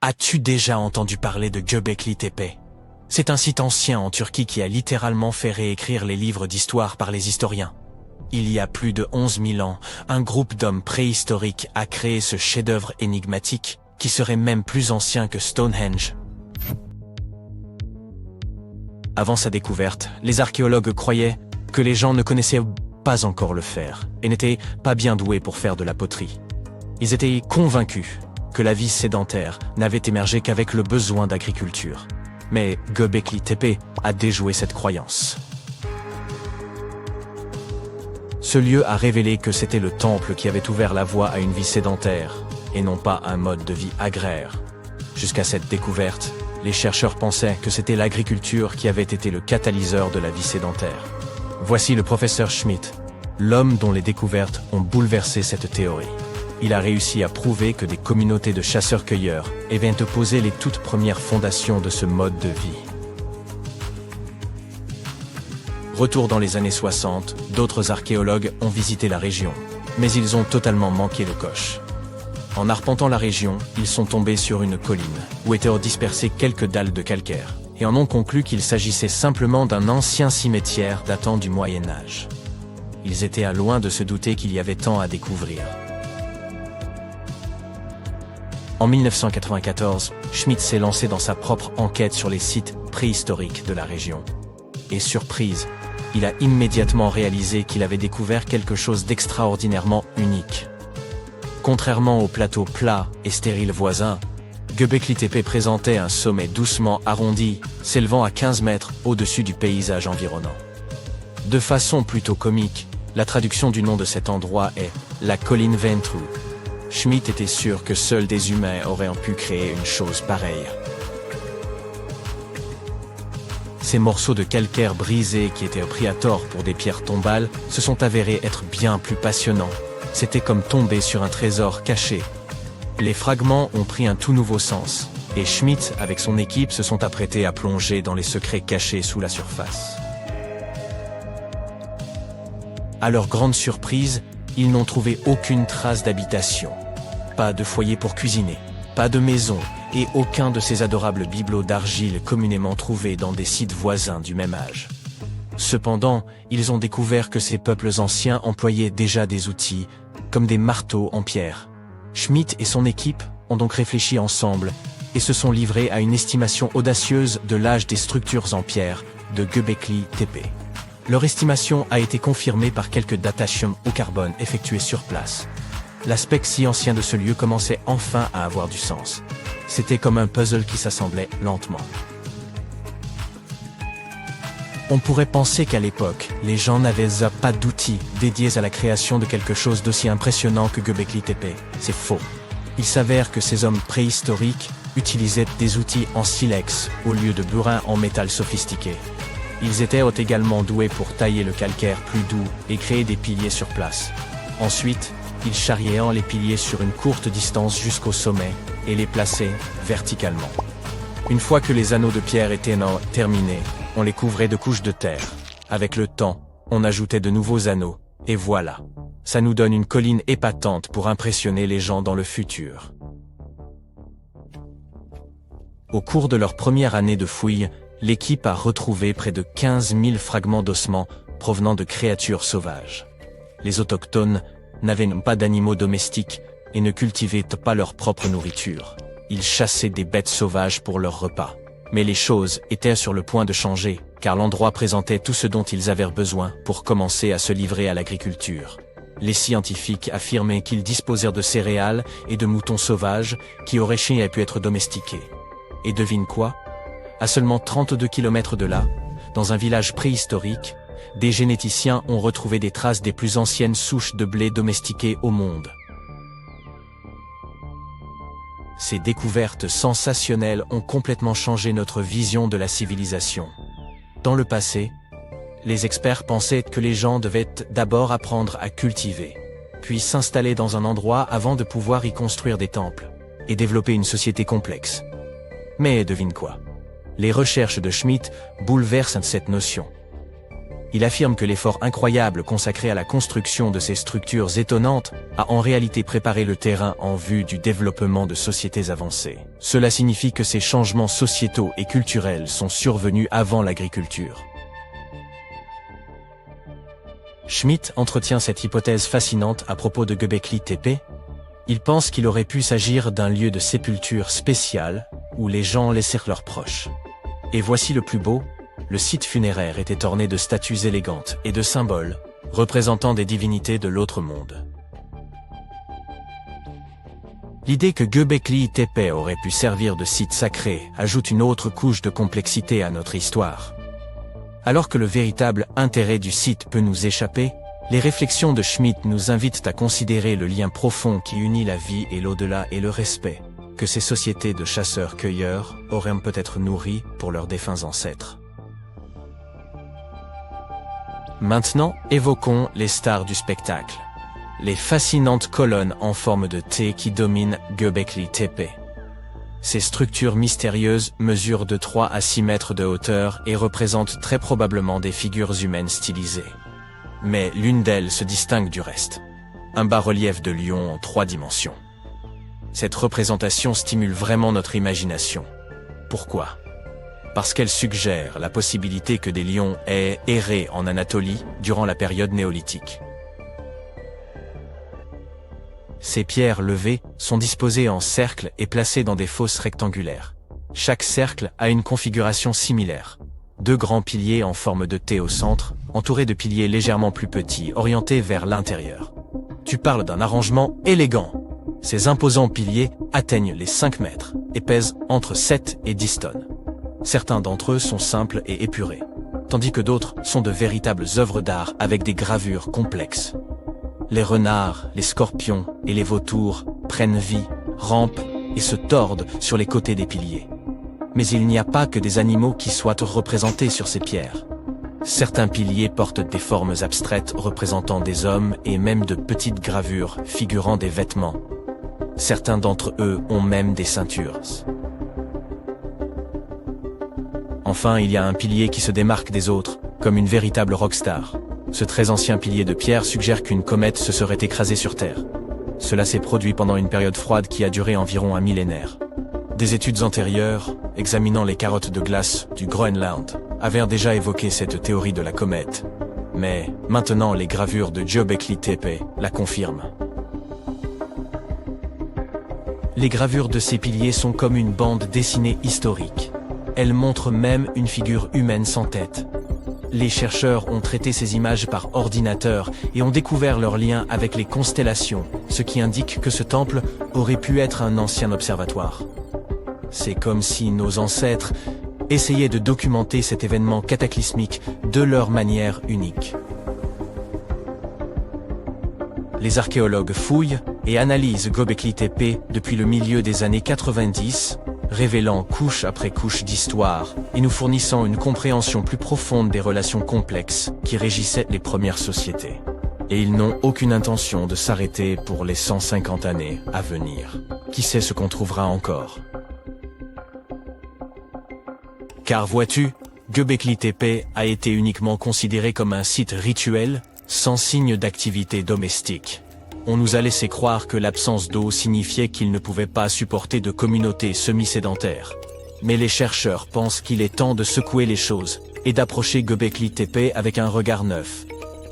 As-tu déjà entendu parler de Göbekli Tepe? C'est un site ancien en Turquie qui a littéralement fait réécrire les livres d'histoire par les historiens. Il y a plus de 11 000 ans, un groupe d'hommes préhistoriques a créé ce chef-d'œuvre énigmatique qui serait même plus ancien que Stonehenge. Avant sa découverte, les archéologues croyaient que les gens ne connaissaient pas encore le fer et n'étaient pas bien doués pour faire de la poterie. Ils étaient convaincus que la vie sédentaire n'avait émergé qu'avec le besoin d'agriculture. Mais Göbekli Tepe a déjoué cette croyance. Ce lieu a révélé que c'était le temple qui avait ouvert la voie à une vie sédentaire, et non pas un mode de vie agraire. Jusqu'à cette découverte, les chercheurs pensaient que c'était l'agriculture qui avait été le catalyseur de la vie sédentaire. Voici le professeur Schmidt, l'homme dont les découvertes ont bouleversé cette théorie. Il a réussi à prouver que des communautés de chasseurs-cueilleurs avaient posé les toutes premières fondations de ce mode de vie. Retour dans les années 60, d'autres archéologues ont visité la région, mais ils ont totalement manqué le coche. En arpentant la région, ils sont tombés sur une colline, où étaient dispersées quelques dalles de calcaire, et en ont conclu qu'il s'agissait simplement d'un ancien cimetière datant du Moyen-Âge. Ils étaient à loin de se douter qu'il y avait tant à découvrir. En 1994, Schmidt s'est lancé dans sa propre enquête sur les sites préhistoriques de la région. Et surprise, il a immédiatement réalisé qu'il avait découvert quelque chose d'extraordinairement unique. Contrairement aux plateaux plats et stériles voisins, Göbekli Tepe présentait un sommet doucement arrondi, s'élevant à 15 mètres au-dessus du paysage environnant. De façon plutôt comique, la traduction du nom de cet endroit est « la colline Ventru ». Schmidt était sûr que seuls des humains auraient pu créer une chose pareille. Ces morceaux de calcaire brisés qui étaient pris à tort pour des pierres tombales se sont avérés être bien plus passionnants. C'était comme tomber sur un trésor caché. Les fragments ont pris un tout nouveau sens, et Schmidt, avec son équipe, se sont apprêtés à plonger dans les secrets cachés sous la surface. À leur grande surprise, ils n'ont trouvé aucune trace d'habitation. Pas de foyer pour cuisiner, pas de maison, et aucun de ces adorables bibelots d'argile communément trouvés dans des sites voisins du même âge. Cependant, ils ont découvert que ces peuples anciens employaient déjà des outils, comme des marteaux en pierre. Schmidt et son équipe ont donc réfléchi ensemble et se sont livrés à une estimation audacieuse de l'âge des structures en pierre de Göbekli Tepe. Leur estimation a été confirmée par quelques datations au carbone effectuées sur place. L'aspect si ancien de ce lieu commençait enfin à avoir du sens. C'était comme un puzzle qui s'assemblait lentement. On pourrait penser qu'à l'époque, les gens n'avaient pas d'outils dédiés à la création de quelque chose d'aussi impressionnant que Göbekli Tepe. C'est faux. Il s'avère que ces hommes préhistoriques utilisaient des outils en silex au lieu de burin en métal sophistiqué. Ils étaient également doués pour tailler le calcaire plus doux et créer des piliers sur place. Ensuite, ils charriaient les piliers sur une courte distance jusqu'au sommet et les plaçaient verticalement. Une fois que les anneaux de pierre étaient terminés, on les couvrait de couches de terre. Avec le temps, on ajoutait de nouveaux anneaux, et voilà. Ça nous donne une colline épatante pour impressionner les gens dans le futur. Au cours de leur première année de fouilles, l'équipe a retrouvé près de 15 000 fragments d'ossements provenant de créatures sauvages. Les autochtones n'avaient pas d'animaux domestiques et ne cultivaient pas leur propre nourriture. Ils chassaient des bêtes sauvages pour leur repas. Mais les choses étaient sur le point de changer, car l'endroit présentait tout ce dont ils avaient besoin pour commencer à se livrer à l'agriculture. Les scientifiques affirmaient qu'ils disposèrent de céréales et de moutons sauvages qui auraient pu être domestiqués. Et devine quoi? À seulement 32 km de là, dans un village préhistorique, des généticiens ont retrouvé des traces des plus anciennes souches de blé domestiquées au monde. Ces découvertes sensationnelles ont complètement changé notre vision de la civilisation. Dans le passé, les experts pensaient que les gens devaient d'abord apprendre à cultiver, puis s'installer dans un endroit avant de pouvoir y construire des temples, et développer une société complexe. Mais devine quoi? Les recherches de Schmidt bouleversent cette notion. Il affirme que l'effort incroyable consacré à la construction de ces structures étonnantes a en réalité préparé le terrain en vue du développement de sociétés avancées. Cela signifie que ces changements sociétaux et culturels sont survenus avant l'agriculture. Schmitt entretient cette hypothèse fascinante à propos de Göbekli Tepe. Il pense qu'il aurait pu s'agir d'un lieu de sépulture spécial où les gens laissèrent leurs proches. Et voici le plus beau. Le site funéraire était orné de statues élégantes et de symboles représentant des divinités de l'autre monde. L'idée que Göbekli Tepe aurait pu servir de site sacré ajoute une autre couche de complexité à notre histoire. Alors que le véritable intérêt du site peut nous échapper, les réflexions de Schmitt nous invitent à considérer le lien profond qui unit la vie et l'au-delà et le respect que ces sociétés de chasseurs-cueilleurs auraient peut-être nourri pour leurs défunts ancêtres. Maintenant, évoquons les stars du spectacle. Les fascinantes colonnes en forme de T qui dominent Göbekli Tepe. Ces structures mystérieuses mesurent de 3 à 6 mètres de hauteur et représentent très probablement des figures humaines stylisées. Mais l'une d'elles se distingue du reste. Un bas-relief de lion en 3 dimensions. Cette représentation stimule vraiment notre imagination. Pourquoi ? Parce qu'elle suggère la possibilité que des lions aient erré en Anatolie durant la période néolithique. Ces pierres levées sont disposées en cercles et placées dans des fosses rectangulaires. Chaque cercle a une configuration similaire. 2 grands piliers en forme de T au centre, entourés de piliers légèrement plus petits, orientés vers l'intérieur. Tu parles d'un arrangement élégant. Ces imposants piliers atteignent les 5 mètres et pèsent entre 7 et 10 tonnes. Certains d'entre eux sont simples et épurés, tandis que d'autres sont de véritables œuvres d'art avec des gravures complexes. Les renards, les scorpions et les vautours prennent vie, rampent et se tordent sur les côtés des piliers. Mais il n'y a pas que des animaux qui soient représentés sur ces pierres. Certains piliers portent des formes abstraites représentant des hommes et même de petites gravures figurant des vêtements. Certains d'entre eux ont même des ceintures. Enfin, il y a un pilier qui se démarque des autres, comme une véritable rockstar. Ce très ancien pilier de pierre suggère qu'une comète se serait écrasée sur Terre. Cela s'est produit pendant une période froide qui a duré environ un millénaire. Des études antérieures, examinant les carottes de glace du Groenland, avaient déjà évoqué cette théorie de la comète. Mais maintenant, les gravures de Göbekli Tepe la confirment. Les gravures de ces piliers sont comme une bande dessinée historique. Elles montrent même une figure humaine sans tête. Les chercheurs ont traité ces images par ordinateur et ont découvert leur lien avec les constellations, ce qui indique que ce temple aurait pu être un ancien observatoire. C'est comme si nos ancêtres essayaient de documenter cet événement cataclysmique de leur manière unique. Les archéologues fouillent et analysent Göbekli Tepe depuis le milieu des années 90, révélant couche après couche d'histoire et nous fournissant une compréhension plus profonde des relations complexes qui régissaient les premières sociétés. Et ils n'ont aucune intention de s'arrêter pour les 150 années à venir. Qui sait ce qu'on trouvera encore? Car vois-tu, Göbekli Tepe a été uniquement considéré comme un site rituel, sans signe d'activité domestique. On nous a laissé croire que l'absence d'eau signifiait qu'il ne pouvait pas supporter de communautés semi-sédentaires. Mais les chercheurs pensent qu'il est temps de secouer les choses et d'approcher Göbekli Tepe avec un regard neuf.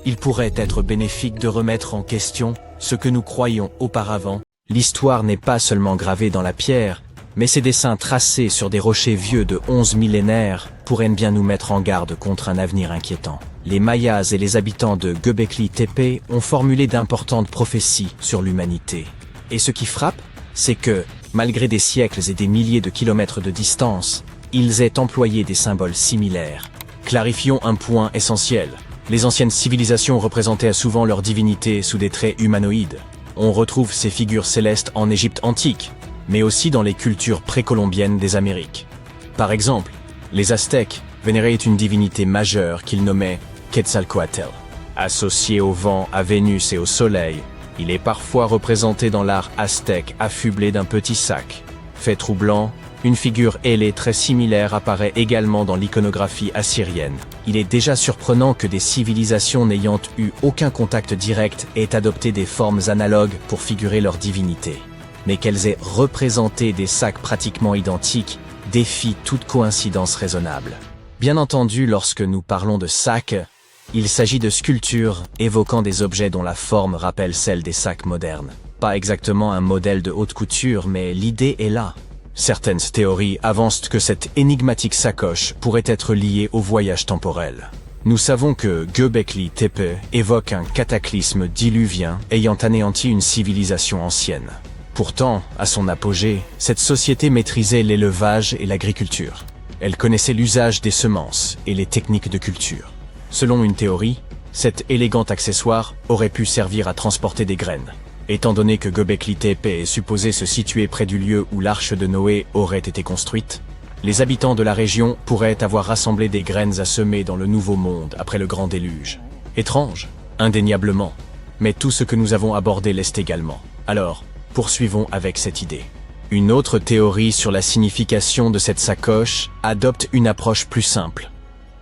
Il pourrait être bénéfique de remettre en question ce que nous croyions auparavant. L'histoire n'est pas seulement gravée dans la pierre, mais ces dessins tracés sur des rochers vieux de 11 millénaires pourraient bien nous mettre en garde contre un avenir inquiétant. Les Mayas et les habitants de Göbekli Tepe ont formulé d'importantes prophéties sur l'humanité. Et ce qui frappe, c'est que, malgré des siècles et des milliers de kilomètres de distance, ils aient employé des symboles similaires. Clarifions un point essentiel. Les anciennes civilisations représentaient souvent leurs divinités sous des traits humanoïdes. On retrouve ces figures célestes en Égypte antique, mais aussi dans les cultures précolombiennes des Amériques. Par exemple, les Aztèques vénéraient une divinité majeure qu'ils nommaient Quetzalcoatl. Associé au vent, à Vénus et au soleil, il est parfois représenté dans l'art aztèque affublé d'un petit sac, fait troublant, Une figure ailée très similaire apparaît également dans l'iconographie assyrienne. Il est déjà surprenant que des civilisations n'ayant eu aucun contact direct aient adopté des formes analogues pour figurer leur divinité. Mais qu'elles aient représenté des sacs pratiquement identiques défie toute coïncidence raisonnable. Bien entendu, lorsque nous parlons de sacs, il s'agit de sculptures évoquant des objets dont la forme rappelle celle des sacs modernes. Pas exactement un modèle de haute couture, mais l'idée est là. Certaines théories avancent que cette énigmatique sacoche pourrait être liée au voyage temporel. Nous savons que Göbekli Tepe évoque un cataclysme diluvien ayant anéanti une civilisation ancienne. Pourtant, à son apogée, cette société maîtrisait l'élevage et l'agriculture. Elle connaissait l'usage des semences et les techniques de culture. Selon une théorie, cet élégant accessoire aurait pu servir à transporter des graines. Étant donné que Göbekli Tepe est supposé se situer près du lieu où l'arche de Noé aurait été construite, les habitants de la région pourraient avoir rassemblé des graines à semer dans le nouveau monde après le grand déluge. Étrange, indéniablement, mais tout ce que nous avons abordé l'est également. Alors, poursuivons avec cette idée. Une autre théorie sur la signification de cette sacoche adopte une approche plus simple.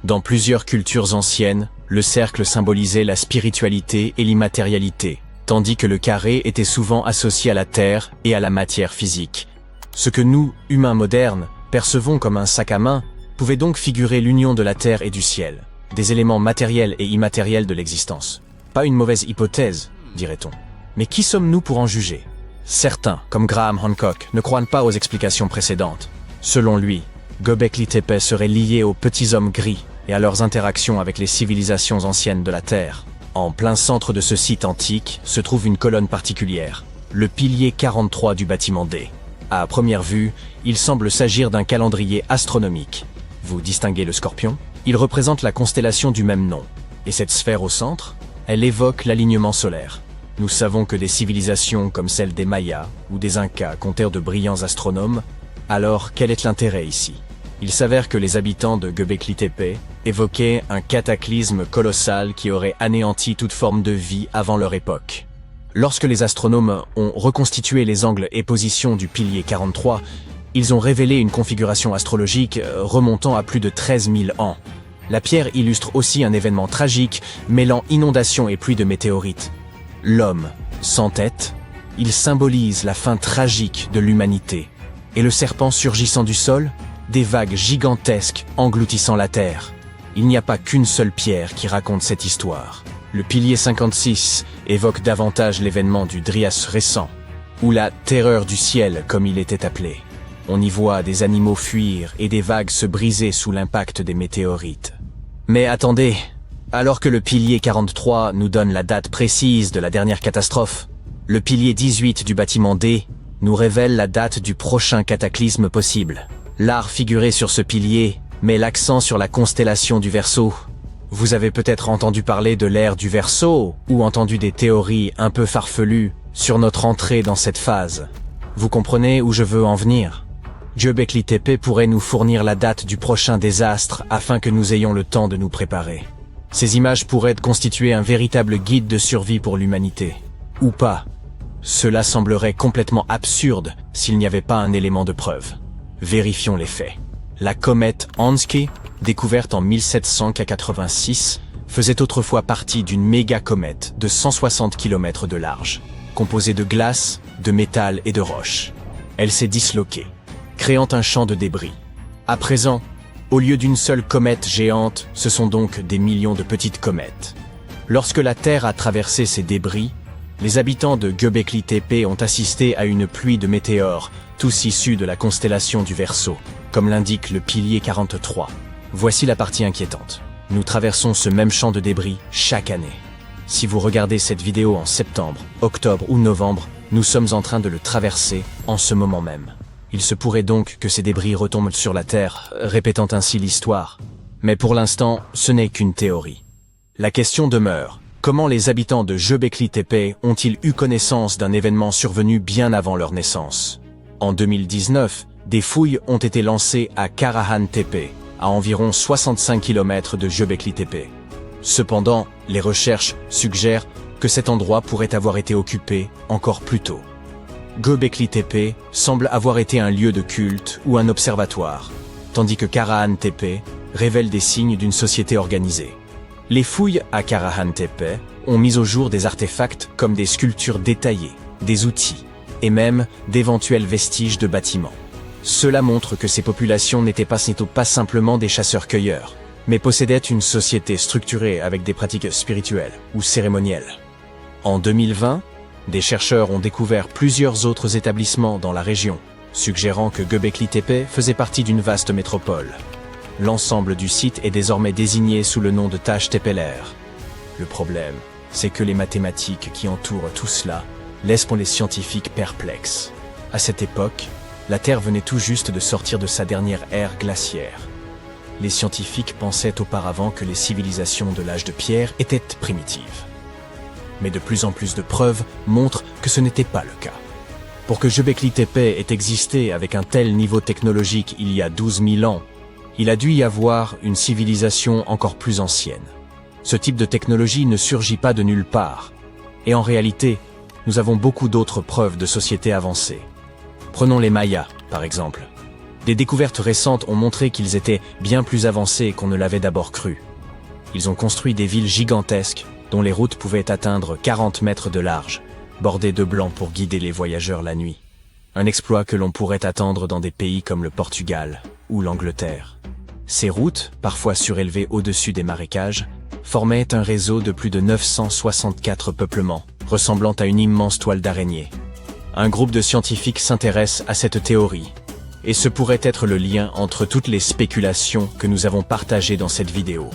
Dans plusieurs cultures anciennes, le cercle symbolisait la spiritualité et l'immatérialité, tandis que le carré était souvent associé à la terre et à la matière physique. Ce que nous, humains modernes, percevons comme un sac à main, pouvait donc figurer l'union de la terre et du ciel, des éléments matériels et immatériels de l'existence. Pas une mauvaise hypothèse, dirait-on. Mais qui sommes-nous pour en juger? Certains, comme Graham Hancock, ne croient pas aux explications précédentes. Selon lui, Göbekli Tepe serait lié aux petits hommes gris et à leurs interactions avec les civilisations anciennes de la Terre. En plein centre de ce site antique se trouve une colonne particulière, le pilier 43 du bâtiment D. À première vue, il semble s'agir d'un calendrier astronomique. Vous distinguez le scorpion? Il représente la constellation du même nom. Et cette sphère au centre? Elle évoque l'alignement solaire. Nous savons que des civilisations comme celle des Mayas ou des Incas comptèrent de brillants astronomes. Alors, quel est l'intérêt ici? Il s'avère que les habitants de Göbekli Tepe évoquaient un cataclysme colossal qui aurait anéanti toute forme de vie avant leur époque. Lorsque les astronomes ont reconstitué les angles et positions du pilier 43, ils ont révélé une configuration astrologique remontant à plus de 13 000 ans. La pierre illustre aussi un événement tragique mêlant inondations et pluies de météorites. L'homme, sans tête, il symbolise la fin tragique de l'humanité. Et le serpent surgissant du sol, des vagues gigantesques engloutissant la terre. Il n'y a pas qu'une seule pierre qui raconte cette histoire. Le pilier 56 évoque davantage l'événement du Dryas récent, ou la terreur du ciel comme il était appelé. On y voit des animaux fuir et des vagues se briser sous l'impact des météorites. Mais attendez, alors que le pilier 43 nous donne la date précise de la dernière catastrophe, le pilier 18 du bâtiment D nous révèle la date du prochain cataclysme possible. L'art figuré sur ce pilier met l'accent sur la constellation du Verseau. Vous avez peut-être entendu parler de l'ère du Verseau ou entendu des théories un peu farfelues sur notre entrée dans cette phase. Vous comprenez où je veux en venir? Göbekli Tepe pourrait nous fournir la date du prochain désastre afin que nous ayons le temps de nous préparer. Ces images pourraient constituer un véritable guide de survie pour l'humanité. Ou pas. Cela semblerait complètement absurde s'il n'y avait pas un élément de preuve. Vérifions les faits. La comète Hanski, découverte en 1786, faisait autrefois partie d'une méga-comète de 160 km de large, composée de glace, de métal et de roches. Elle s'est disloquée, créant un champ de débris. À présent, au lieu d'une seule comète géante, ce sont donc des millions de petites comètes. Lorsque la Terre a traversé ces débris, les habitants de Göbekli Tepe ont assisté à une pluie de météores, tous issus de la constellation du Verseau, comme l'indique le pilier 43. Voici la partie inquiétante. Nous traversons ce même champ de débris chaque année. Si vous regardez cette vidéo en septembre, octobre ou novembre, nous sommes en train de le traverser en ce moment même. Il se pourrait donc que ces débris retombent sur la Terre, répétant ainsi l'histoire. Mais pour l'instant, ce n'est qu'une théorie. La question demeure. Comment les habitants de Göbekli Tepe ont-ils eu connaissance d'un événement survenu bien avant leur naissance? En 2019, des fouilles ont été lancées à Karahan Tepe, à environ 65 km de Göbekli Tepe. Cependant, les recherches suggèrent que cet endroit pourrait avoir été occupé encore plus tôt. Göbekli Tepe semble avoir été un lieu de culte ou un observatoire, tandis que Karahan Tepe révèle des signes d'une société organisée. Les fouilles à Karahan Tepe ont mis au jour des artefacts comme des sculptures détaillées, des outils et même d'éventuels vestiges de bâtiments. Cela montre que ces populations n'étaient pas simplement des chasseurs-cueilleurs, mais possédaient une société structurée avec des pratiques spirituelles ou cérémonielles. En 2020, des chercheurs ont découvert plusieurs autres établissements dans la région, suggérant que Göbekli Tepe faisait partie d'une vaste métropole. L'ensemble du site est désormais désigné sous le nom de Taş Tepeler. Le problème, c'est que les mathématiques qui entourent tout cela laissent les scientifiques perplexes. À cette époque, la Terre venait tout juste de sortir de sa dernière ère glaciaire. Les scientifiques pensaient auparavant que les civilisations de l'âge de pierre étaient primitives. Mais de plus en plus de preuves montrent que ce n'était pas le cas. Pour que Göbekli Tepe ait existé avec un tel niveau technologique il y a 12 000 ans, il a dû y avoir une civilisation encore plus ancienne. Ce type de technologie ne surgit pas de nulle part, et en réalité, nous avons beaucoup d'autres preuves de sociétés avancées. Prenons les Mayas, par exemple. Des découvertes récentes ont montré qu'ils étaient bien plus avancés qu'on ne l'avait d'abord cru. Ils ont construit des villes gigantesques dont les routes pouvaient atteindre 40 mètres de large, bordées de blanc pour guider les voyageurs la nuit. Un exploit que l'on pourrait attendre dans des pays comme le Portugal ou l'Angleterre. Ces routes, parfois surélevées au-dessus des marécages, formaient un réseau de plus de 964 peuplements, ressemblant à une immense toile d'araignée. Un groupe de scientifiques s'intéresse à cette théorie, et ce pourrait être le lien entre toutes les spéculations que nous avons partagées dans cette vidéo.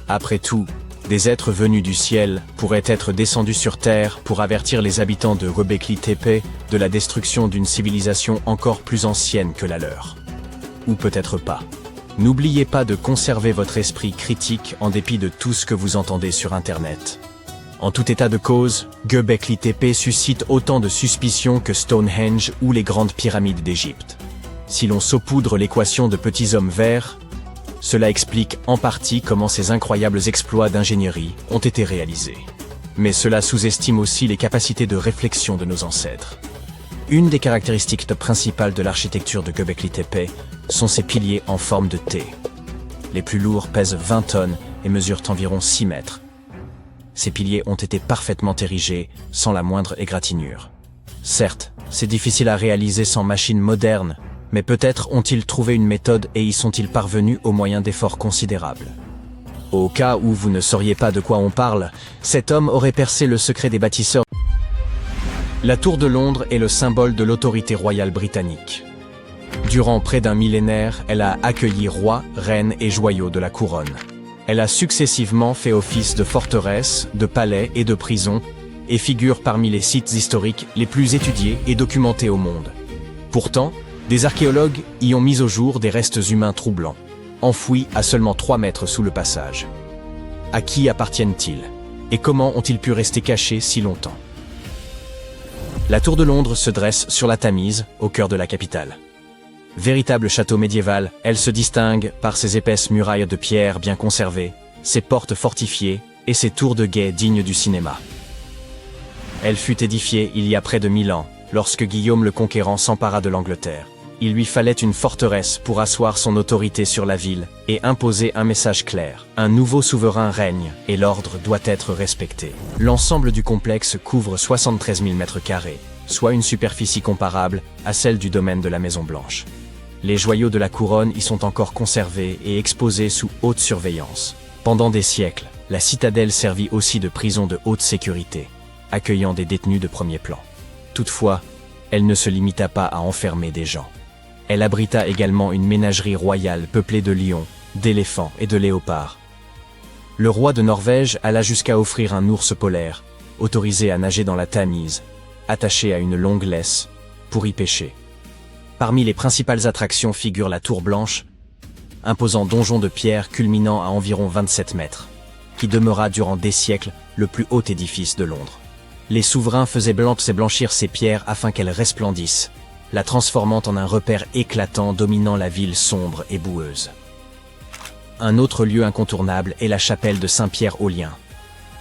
Après tout, des êtres venus du ciel pourraient être descendus sur Terre pour avertir les habitants de Göbekli Tepe de la destruction d'une civilisation encore plus ancienne que la leur. Ou peut-être pas. N'oubliez pas de conserver votre esprit critique en dépit de tout ce que vous entendez sur Internet. En tout état de cause, Göbekli Tepe suscite autant de suspicions que Stonehenge ou les grandes pyramides d'Égypte. Si l'on saupoudre l'équation de petits hommes verts, cela explique en partie comment ces incroyables exploits d'ingénierie ont été réalisés. Mais cela sous-estime aussi les capacités de réflexion de nos ancêtres. Une des caractéristiques principales de l'architecture de Göbekli Tepe sont ses piliers en forme de T. Les plus lourds pèsent 20 tonnes et mesurent environ 6 mètres. Ces piliers ont été parfaitement érigés, sans la moindre égratignure. Certes, c'est difficile à réaliser sans machines modernes, mais peut-être ont-ils trouvé une méthode et y sont-ils parvenus au moyen d'efforts considérables. Au cas où vous ne sauriez pas de quoi on parle, cet homme aurait percé le secret des bâtisseurs. La Tour de Londres est le symbole de l'autorité royale britannique. Durant près d'un millénaire, elle a accueilli rois, reines et joyaux de la couronne. Elle a successivement fait office de forteresse, de palais et de prison, et figure parmi les sites historiques les plus étudiés et documentés au monde. Pourtant, des archéologues y ont mis au jour des restes humains troublants, enfouis à seulement 3 mètres sous le passage. À qui appartiennent-ils? Et comment ont-ils pu rester cachés si longtemps? La Tour de Londres se dresse sur la Tamise, au cœur de la capitale. Véritable château médiéval, elle se distingue par ses épaisses murailles de pierre bien conservées, ses portes fortifiées et ses tours de guet dignes du cinéma. Elle fut édifiée il y a près de 1000 ans, lorsque Guillaume le Conquérant s'empara de l'Angleterre. Il lui fallait une forteresse pour asseoir son autorité sur la ville et imposer un message clair. Un nouveau souverain règne et l'ordre doit être respecté. L'ensemble du complexe couvre 73 000 m², soit une superficie comparable à celle du domaine de la Maison Blanche. Les joyaux de la couronne y sont encore conservés et exposés sous haute surveillance. Pendant des siècles, la citadelle servit aussi de prison de haute sécurité, accueillant des détenus de premier plan. Toutefois, elle ne se limita pas à enfermer des gens. Elle abrita également une ménagerie royale peuplée de lions, d'éléphants et de léopards. Le roi de Norvège alla jusqu'à offrir un ours polaire, autorisé à nager dans la Tamise, attaché à une longue laisse, pour y pêcher. Parmi les principales attractions figure la Tour Blanche, imposant donjon de pierre culminant à environ 27 mètres, qui demeura durant des siècles le plus haut édifice de Londres. Les souverains faisaient blanchir ces pierres afin qu'elles resplendissent, la transformant en un repère éclatant dominant la ville sombre et boueuse. Un autre lieu incontournable est la chapelle de Saint-Pierre-aux-Liens,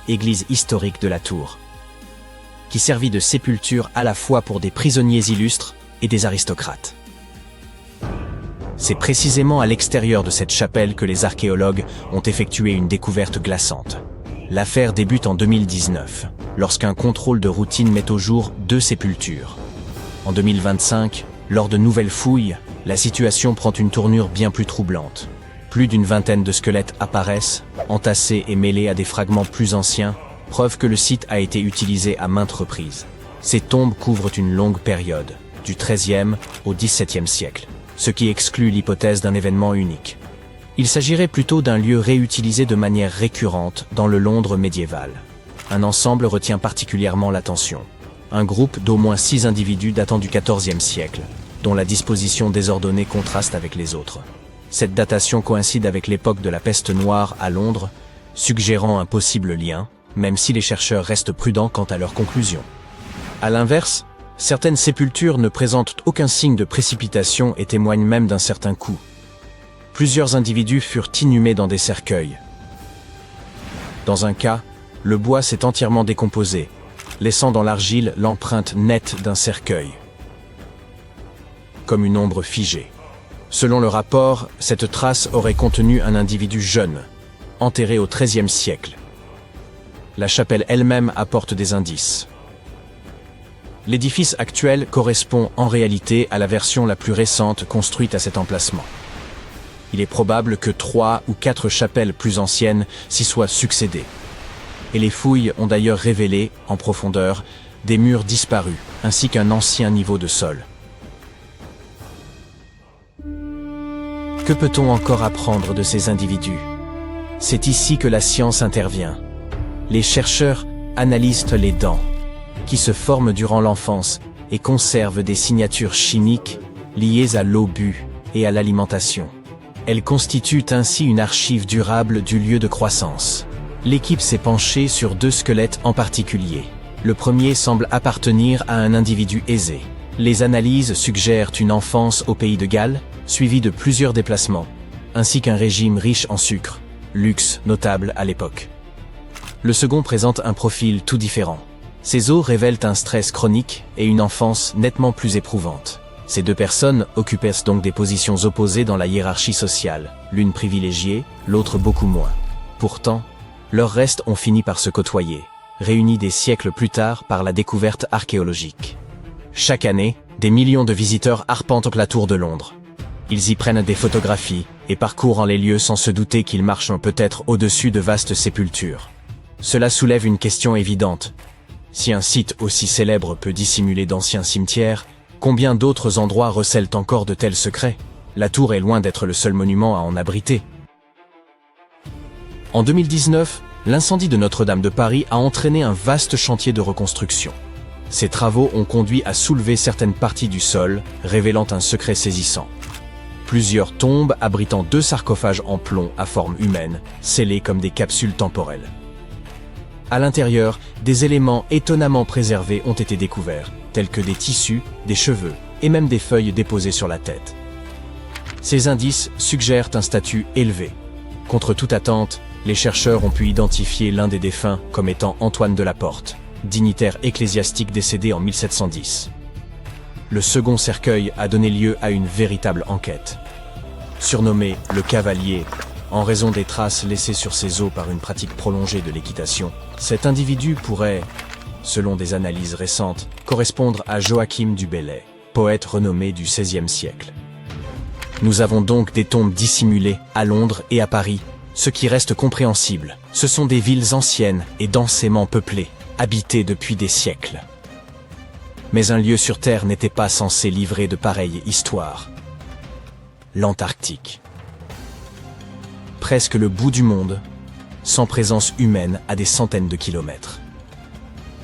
église historique de la Tour, qui servit de sépulture à la fois pour des prisonniers illustres et des aristocrates. C'est précisément à l'extérieur de cette chapelle que les archéologues ont effectué une découverte glaçante. L'affaire débute en 2019, lorsqu'un contrôle de routine met au jour 2 sépultures. En 2025, lors de nouvelles fouilles, la situation prend une tournure bien plus troublante. Plus d'une vingtaine de squelettes apparaissent, entassés et mêlés à des fragments plus anciens, preuve que le site a été utilisé à maintes reprises. Ces tombes couvrent une longue période, du XIIIe au XVIIe siècle, ce qui exclut l'hypothèse d'un événement unique. Il s'agirait plutôt d'un lieu réutilisé de manière récurrente dans le Londres médiéval. Un ensemble retient particulièrement l'attention. Un groupe d'au moins 6 individus datant du XIVe siècle, dont la disposition désordonnée contraste avec les autres. Cette datation coïncide avec l'époque de la peste noire à Londres, suggérant un possible lien, même si les chercheurs restent prudents quant à leurs conclusions. À l'inverse, certaines sépultures ne présentent aucun signe de précipitation et témoignent même d'un certain coût. Plusieurs individus furent inhumés dans des cercueils. Dans un cas, le bois s'est entièrement décomposé, laissant dans l'argile l'empreinte nette d'un cercueil, comme une ombre figée. Selon le rapport, cette trace aurait contenu un individu jeune, enterré au XIIIe siècle. La chapelle elle-même apporte des indices. L'édifice actuel correspond en réalité à la version la plus récente construite à cet emplacement. Il est probable que 3 ou 4 chapelles plus anciennes s'y soient succédées. Et les fouilles ont d'ailleurs révélé, en profondeur, des murs disparus, ainsi qu'un ancien niveau de sol. Que peut-on encore apprendre de ces individus? C'est ici que la science intervient. Les chercheurs analysent les dents, qui se forment durant l'enfance et conservent des signatures chimiques liées à l'eau bue et à l'alimentation. Elles constituent ainsi une archive durable du lieu de croissance. L'équipe s'est penchée sur 2 squelettes en particulier. Le premier semble appartenir à un individu aisé. Les analyses suggèrent une enfance au pays de Galles, suivie de plusieurs déplacements, ainsi qu'un régime riche en sucre, luxe notable à l'époque. Le second présente un profil tout différent. Ses os révèlent un stress chronique et une enfance nettement plus éprouvante. Ces 2 personnes occupaient donc des positions opposées dans la hiérarchie sociale, l'une privilégiée, l'autre beaucoup moins. Pourtant, leurs restes ont fini par se côtoyer, réunis des siècles plus tard par la découverte archéologique. Chaque année, des millions de visiteurs arpentent la tour de Londres. Ils y prennent des photographies et parcourent les lieux sans se douter qu'ils marchent peut-être au-dessus de vastes sépultures. Cela soulève une question évidente. Si un site aussi célèbre peut dissimuler d'anciens cimetières, combien d'autres endroits recèlent encore de tels secrets? La tour est loin d'être le seul monument à en abriter. En 2019, l'incendie de Notre-Dame de Paris a entraîné un vaste chantier de reconstruction. Ces travaux ont conduit à soulever certaines parties du sol, révélant un secret saisissant. Plusieurs tombes abritant 2 sarcophages en plomb à forme humaine, scellés comme des capsules temporelles. À l'intérieur, des éléments étonnamment préservés ont été découverts, tels que des tissus, des cheveux et même des feuilles déposées sur la tête. Ces indices suggèrent un statut élevé. Contre toute attente, les chercheurs ont pu identifier l'un des défunts comme étant Antoine de la Porte, dignitaire ecclésiastique décédé en 1710. Le second cercueil a donné lieu à une véritable enquête. Surnommé le Cavalier, en raison des traces laissées sur ses os par une pratique prolongée de l'équitation, cet individu pourrait, selon des analyses récentes, correspondre à Joachim du Bellay, poète renommé du XVIe siècle. Nous avons donc des tombes dissimulées à Londres et à Paris. Ce qui reste compréhensible, ce sont des villes anciennes et densément peuplées, habitées depuis des siècles. Mais un lieu sur Terre n'était pas censé livrer de pareilles histoires. L'Antarctique. Presque le bout du monde, sans présence humaine à des centaines de kilomètres.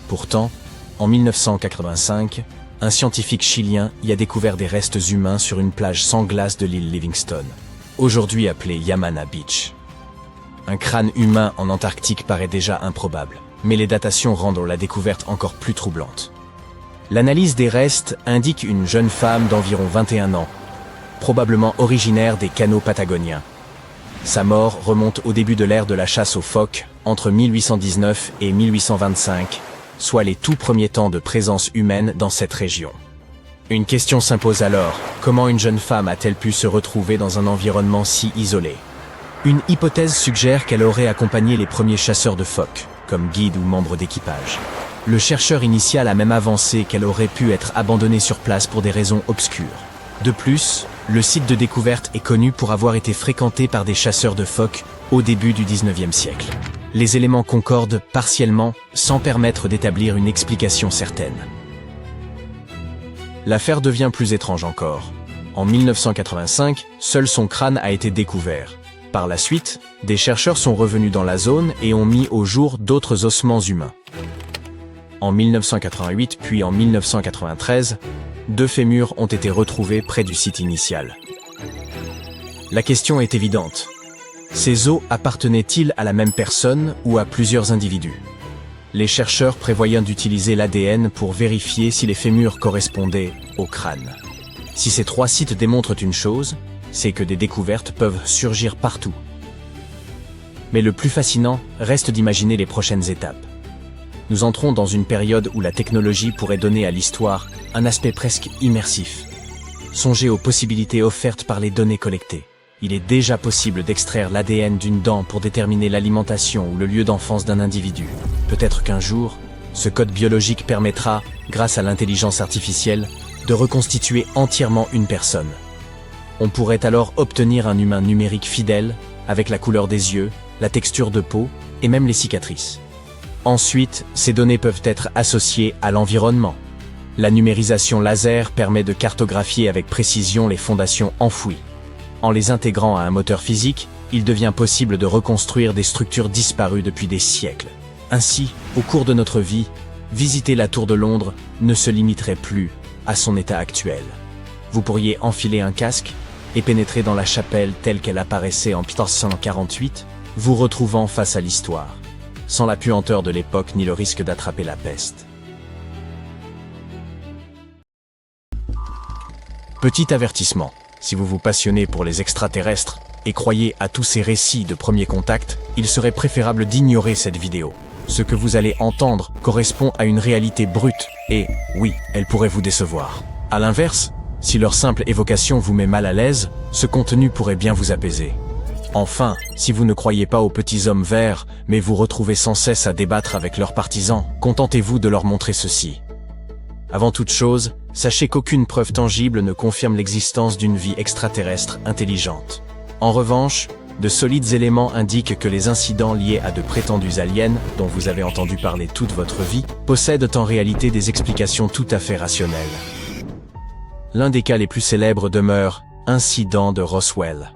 Pourtant, en 1985, un scientifique chilien y a découvert des restes humains sur une plage sans glace de l'île Livingston, aujourd'hui appelée Yamana Beach. Un crâne humain en Antarctique paraît déjà improbable, mais les datations rendent la découverte encore plus troublante. L'analyse des restes indique une jeune femme d'environ 21 ans, probablement originaire des canaux patagoniens. Sa mort remonte au début de l'ère de la chasse aux phoques, entre 1819 et 1825, soit les tout premiers temps de présence humaine dans cette région. Une question s'impose alors, comment une jeune femme a-t-elle pu se retrouver dans un environnement si isolé? Une hypothèse suggère qu'elle aurait accompagné les premiers chasseurs de phoques, comme guide ou membre d'équipage. Le chercheur initial a même avancé qu'elle aurait pu être abandonnée sur place pour des raisons obscures. De plus, le site de découverte est connu pour avoir été fréquenté par des chasseurs de phoques au début du XIXe siècle. Les éléments concordent partiellement sans permettre d'établir une explication certaine. L'affaire devient plus étrange encore. En 1985, seul son crâne a été découvert. Par la suite, des chercheurs sont revenus dans la zone et ont mis au jour d'autres ossements humains. En 1988 puis en 1993, 2 fémurs ont été retrouvés près du site initial. La question est évidente. Ces os appartenaient-ils à la même personne ou à plusieurs individus? Les chercheurs prévoyaient d'utiliser l'ADN pour vérifier si les fémurs correspondaient au crâne. Si ces 3 sites démontrent une chose, c'est que des découvertes peuvent surgir partout. Mais le plus fascinant reste d'imaginer les prochaines étapes. Nous entrons dans une période où la technologie pourrait donner à l'histoire un aspect presque immersif. Songez aux possibilités offertes par les données collectées. Il est déjà possible d'extraire l'ADN d'une dent pour déterminer l'alimentation ou le lieu d'enfance d'un individu. Peut-être qu'un jour, ce code biologique permettra, grâce à l'intelligence artificielle, de reconstituer entièrement une personne. On pourrait alors obtenir un humain numérique fidèle, avec la couleur des yeux, la texture de peau et même les cicatrices. Ensuite, ces données peuvent être associées à l'environnement. La numérisation laser permet de cartographier avec précision les fondations enfouies. En les intégrant à un moteur physique, il devient possible de reconstruire des structures disparues depuis des siècles. Ainsi, au cours de notre vie, visiter la Tour de Londres ne se limiterait plus à son état actuel. Vous pourriez enfiler un casque et pénétrer dans la chapelle telle qu'elle apparaissait en 1548, vous retrouvant face à l'histoire, sans la puanteur de l'époque ni le risque d'attraper la peste. Petit avertissement, si vous vous passionnez pour les extraterrestres et croyez à tous ces récits de premier contact, il serait préférable d'ignorer cette vidéo. Ce que vous allez entendre correspond à une réalité brute et, oui, elle pourrait vous décevoir. À l'inverse, si leur simple évocation vous met mal à l'aise, ce contenu pourrait bien vous apaiser. Enfin, si vous ne croyez pas aux petits hommes verts, mais vous retrouvez sans cesse à débattre avec leurs partisans, contentez-vous de leur montrer ceci. Avant toute chose, sachez qu'aucune preuve tangible ne confirme l'existence d'une vie extraterrestre intelligente. En revanche, de solides éléments indiquent que les incidents liés à de prétendus aliens, dont vous avez entendu parler toute votre vie, possèdent en réalité des explications tout à fait rationnelles. L'un des cas les plus célèbres demeure l'incident de Roswell.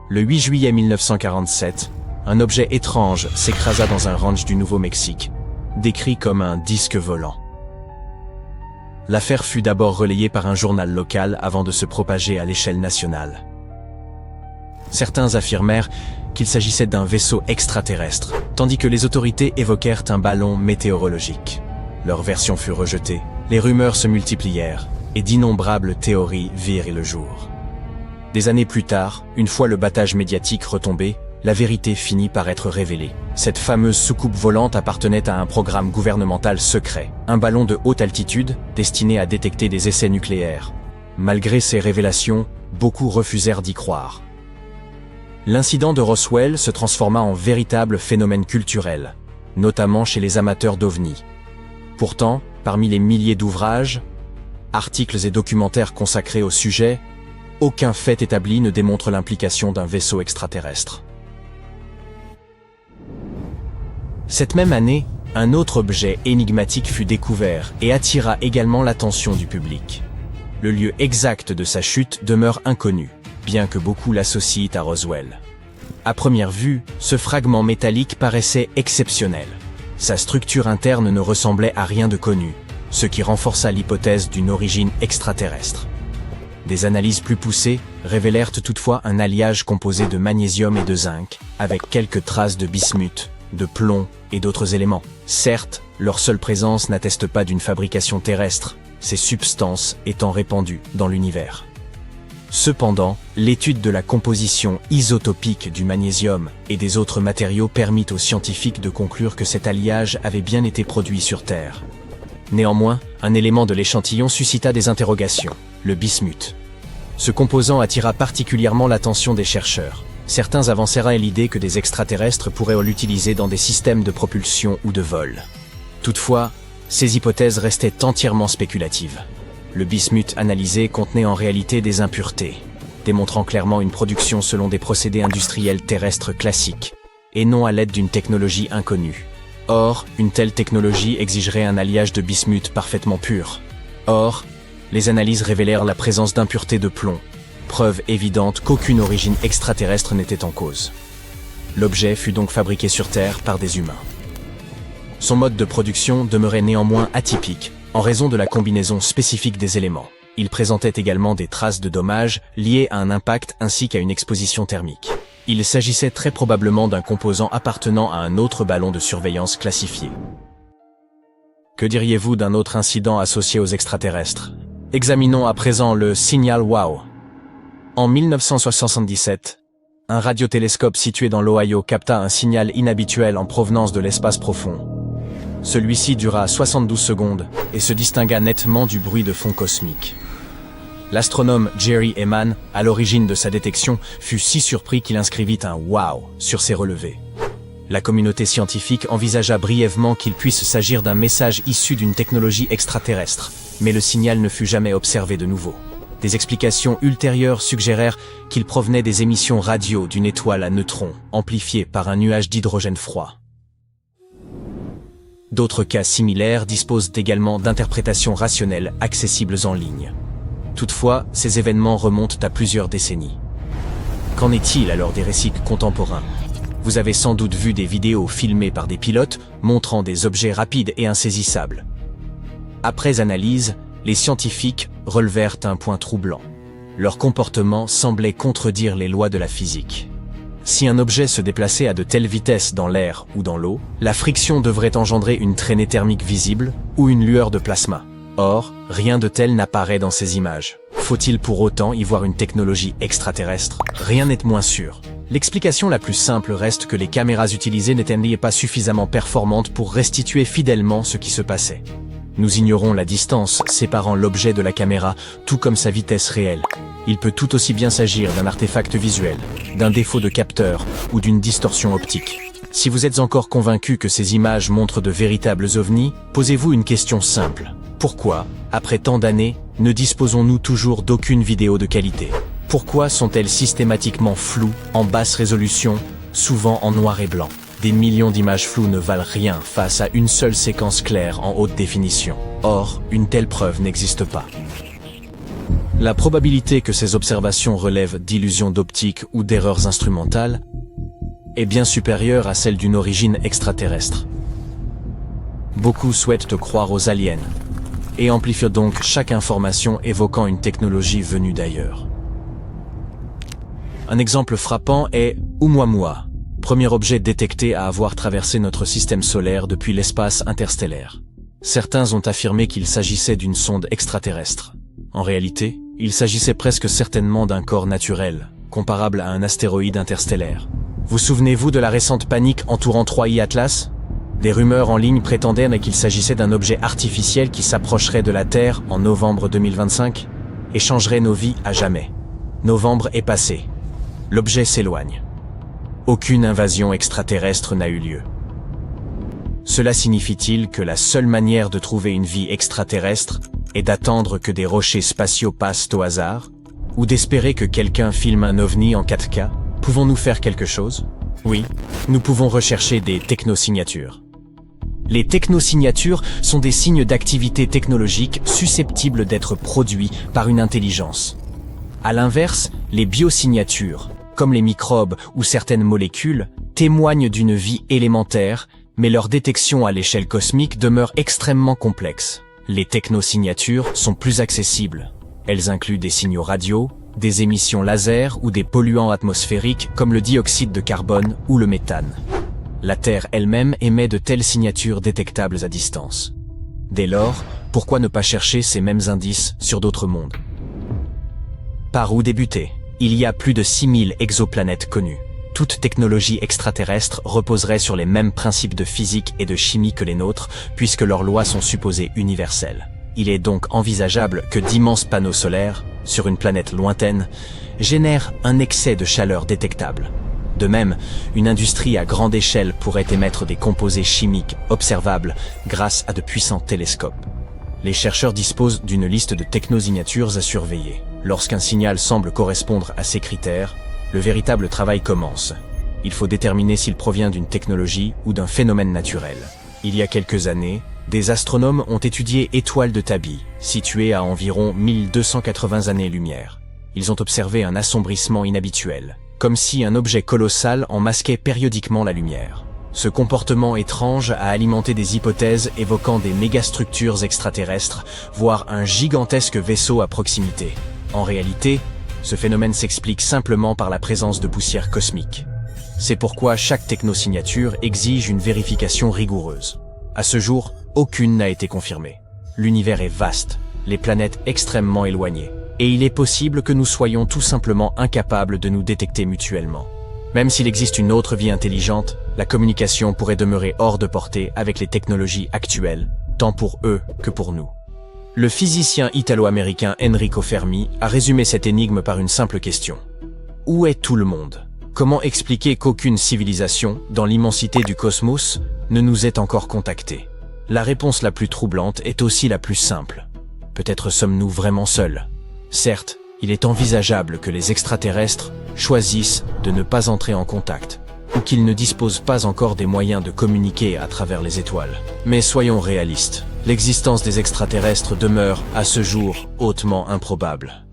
Le 8 juillet 1947, un objet étrange s'écrasa dans un ranch du Nouveau-Mexique, décrit comme un disque volant. L'affaire fut d'abord relayée par un journal local avant de se propager à l'échelle nationale. Certains affirmèrent qu'il s'agissait d'un vaisseau extraterrestre, tandis que les autorités évoquèrent un ballon météorologique. Leur version fut rejetée, les rumeurs se multiplièrent, et d'innombrables théories virent le jour. Des années plus tard, une fois le battage médiatique retombé, la vérité finit par être révélée. Cette fameuse soucoupe volante appartenait à un programme gouvernemental secret, un ballon de haute altitude destiné à détecter des essais nucléaires. Malgré ces révélations, beaucoup refusèrent d'y croire. L'incident de Roswell se transforma en véritable phénomène culturel, notamment chez les amateurs d'ovnis. Pourtant, parmi les milliers d'ouvrages, articles et documentaires consacrés au sujet, aucun fait établi ne démontre l'implication d'un vaisseau extraterrestre. Cette même année, un autre objet énigmatique fut découvert et attira également l'attention du public. Le lieu exact de sa chute demeure inconnu, bien que beaucoup l'associent à Roswell. À première vue, ce fragment métallique paraissait exceptionnel. Sa structure interne ne ressemblait à rien de connu, ce qui renforça l'hypothèse d'une origine extraterrestre. Des analyses plus poussées révélèrent toutefois un alliage composé de magnésium et de zinc, avec quelques traces de bismuth, de plomb et d'autres éléments. Certes, leur seule présence n'atteste pas d'une fabrication terrestre, ces substances étant répandues dans l'univers. Cependant, l'étude de la composition isotopique du magnésium et des autres matériaux permit aux scientifiques de conclure que cet alliage avait bien été produit sur Terre. Néanmoins, un élément de l'échantillon suscita des interrogations, le bismuth. Ce composant attira particulièrement l'attention des chercheurs. Certains avancèrent l'idée que des extraterrestres pourraient l'utiliser dans des systèmes de propulsion ou de vol. Toutefois, ces hypothèses restaient entièrement spéculatives. Le bismuth analysé contenait en réalité des impuretés, démontrant clairement une production selon des procédés industriels terrestres classiques, et non à l'aide d'une technologie inconnue. Or, une telle technologie exigerait un alliage de bismuth parfaitement pur. Or, les analyses révélèrent la présence d'impuretés de plomb, preuve évidente qu'aucune origine extraterrestre n'était en cause. L'objet fut donc fabriqué sur Terre par des humains. Son mode de production demeurait néanmoins atypique, en raison de la combinaison spécifique des éléments. Il présentait également des traces de dommages liées à un impact ainsi qu'à une exposition thermique. Il s'agissait très probablement d'un composant appartenant à un autre ballon de surveillance classifié. Que diriez-vous d'un autre incident associé aux extraterrestres? Examinons à présent le signal WOW. En 1977, un radiotélescope situé dans l'Ohio capta un signal inhabituel en provenance de l'espace profond. Celui-ci dura 72 secondes et se distingua nettement du bruit de fond cosmique. L'astronome Jerry Ehman, à l'origine de sa détection, fut si surpris qu'il inscrivit un « wow » sur ses relevés. La communauté scientifique envisagea brièvement qu'il puisse s'agir d'un message issu d'une technologie extraterrestre, mais le signal ne fut jamais observé de nouveau. Des explications ultérieures suggérèrent qu'il provenait des émissions radio d'une étoile à neutrons, amplifiée par un nuage d'hydrogène froid. D'autres cas similaires disposent également d'interprétations rationnelles accessibles en ligne. Toutefois, ces événements remontent à plusieurs décennies. Qu'en est-il alors des récits contemporains? Vous avez sans doute vu des vidéos filmées par des pilotes montrant des objets rapides et insaisissables. Après analyse, les scientifiques relevèrent un point troublant. Leur comportement semblait contredire les lois de la physique. Si un objet se déplaçait à de telles vitesses dans l'air ou dans l'eau, la friction devrait engendrer une traînée thermique visible ou une lueur de plasma. Or, rien de tel n'apparaît dans ces images. Faut-il pour autant y voir une technologie extraterrestre? Rien n'est moins sûr. L'explication la plus simple reste que les caméras utilisées n'étaient pas suffisamment performantes pour restituer fidèlement ce qui se passait. Nous ignorons la distance séparant l'objet de la caméra, tout comme sa vitesse réelle. Il peut tout aussi bien s'agir d'un artefact visuel, d'un défaut de capteur ou d'une distorsion optique. Si vous êtes encore convaincu que ces images montrent de véritables ovnis, posez-vous une question simple. Pourquoi, après tant d'années, ne disposons-nous toujours d'aucune vidéo de qualité? Pourquoi sont-elles systématiquement floues, en basse résolution, souvent en noir et blanc? Des millions d'images floues ne valent rien face à une seule séquence claire en haute définition. Or, une telle preuve n'existe pas. La probabilité que ces observations relèvent d'illusions d'optique ou d'erreurs instrumentales est bien supérieure à celle d'une origine extraterrestre. Beaucoup souhaitent croire aux aliens et amplifient donc chaque information évoquant une technologie venue d'ailleurs. Un exemple frappant est Oumuamua, premier objet détecté à avoir traversé notre système solaire depuis l'espace interstellaire. Certains ont affirmé qu'il s'agissait d'une sonde extraterrestre. En réalité, il s'agissait presque certainement d'un corps naturel, comparable à un astéroïde interstellaire. Vous souvenez-vous de la récente panique entourant 3i Atlas? Des rumeurs en ligne prétendaient qu'il s'agissait d'un objet artificiel qui s'approcherait de la Terre en novembre 2025 et changerait nos vies à jamais. Novembre est passé. L'objet s'éloigne. Aucune invasion extraterrestre n'a eu lieu. Cela signifie-t-il que la seule manière de trouver une vie extraterrestre est d'attendre que des rochers spatiaux passent au hasard? Ou d'espérer que quelqu'un filme un ovni en 4K? Pouvons-nous faire quelque chose? Oui, nous pouvons rechercher des technosignatures. Les technosignatures sont des signes d'activité technologique susceptibles d'être produits par une intelligence. À l'inverse, les biosignatures, comme les microbes ou certaines molécules, témoignent d'une vie élémentaire, mais leur détection à l'échelle cosmique demeure extrêmement complexe. Les technosignatures sont plus accessibles. Elles incluent des signaux radio, des émissions laser ou des polluants atmosphériques comme le dioxyde de carbone ou le méthane. La Terre elle-même émet de telles signatures détectables à distance. Dès lors, pourquoi ne pas chercher ces mêmes indices sur d'autres mondes? Par où débuter? Il y a plus de 6000 exoplanètes connues. Toute technologie extraterrestre reposerait sur les mêmes principes de physique et de chimie que les nôtres, puisque leurs lois sont supposées universelles. Il est donc envisageable que d'immenses panneaux solaires, sur une planète lointaine, génèrent un excès de chaleur détectable. De même, une industrie à grande échelle pourrait émettre des composés chimiques observables grâce à de puissants télescopes. Les chercheurs disposent d'une liste de technosignatures à surveiller. Lorsqu'un signal semble correspondre à ces critères, le véritable travail commence. Il faut déterminer s'il provient d'une technologie ou d'un phénomène naturel. Il y a quelques années, des astronomes ont étudié Étoile de Tabi, située à environ 1280 années-lumière. Ils ont observé un assombrissement inhabituel, comme si un objet colossal en masquait périodiquement la lumière. Ce comportement étrange a alimenté des hypothèses évoquant des mégastructures extraterrestres, voire un gigantesque vaisseau à proximité. En réalité, ce phénomène s'explique simplement par la présence de poussière cosmique. C'est pourquoi chaque technosignature exige une vérification rigoureuse. À ce jour, aucune n'a été confirmée. L'univers est vaste, les planètes extrêmement éloignées, et il est possible que nous soyons tout simplement incapables de nous détecter mutuellement. Même s'il existe une autre vie intelligente, la communication pourrait demeurer hors de portée avec les technologies actuelles, tant pour eux que pour nous. Le physicien italo-américain Enrico Fermi a résumé cette énigme par une simple question. Où est tout le monde? Comment expliquer qu'aucune civilisation, dans l'immensité du cosmos, ne nous ait encore contactés? La réponse la plus troublante est aussi la plus simple. Peut-être sommes-nous vraiment seuls? Certes, il est envisageable que les extraterrestres choisissent de ne pas entrer en contact, ou qu'ils ne disposent pas encore des moyens de communiquer à travers les étoiles. Mais soyons réalistes, l'existence des extraterrestres demeure, à ce jour, hautement improbable.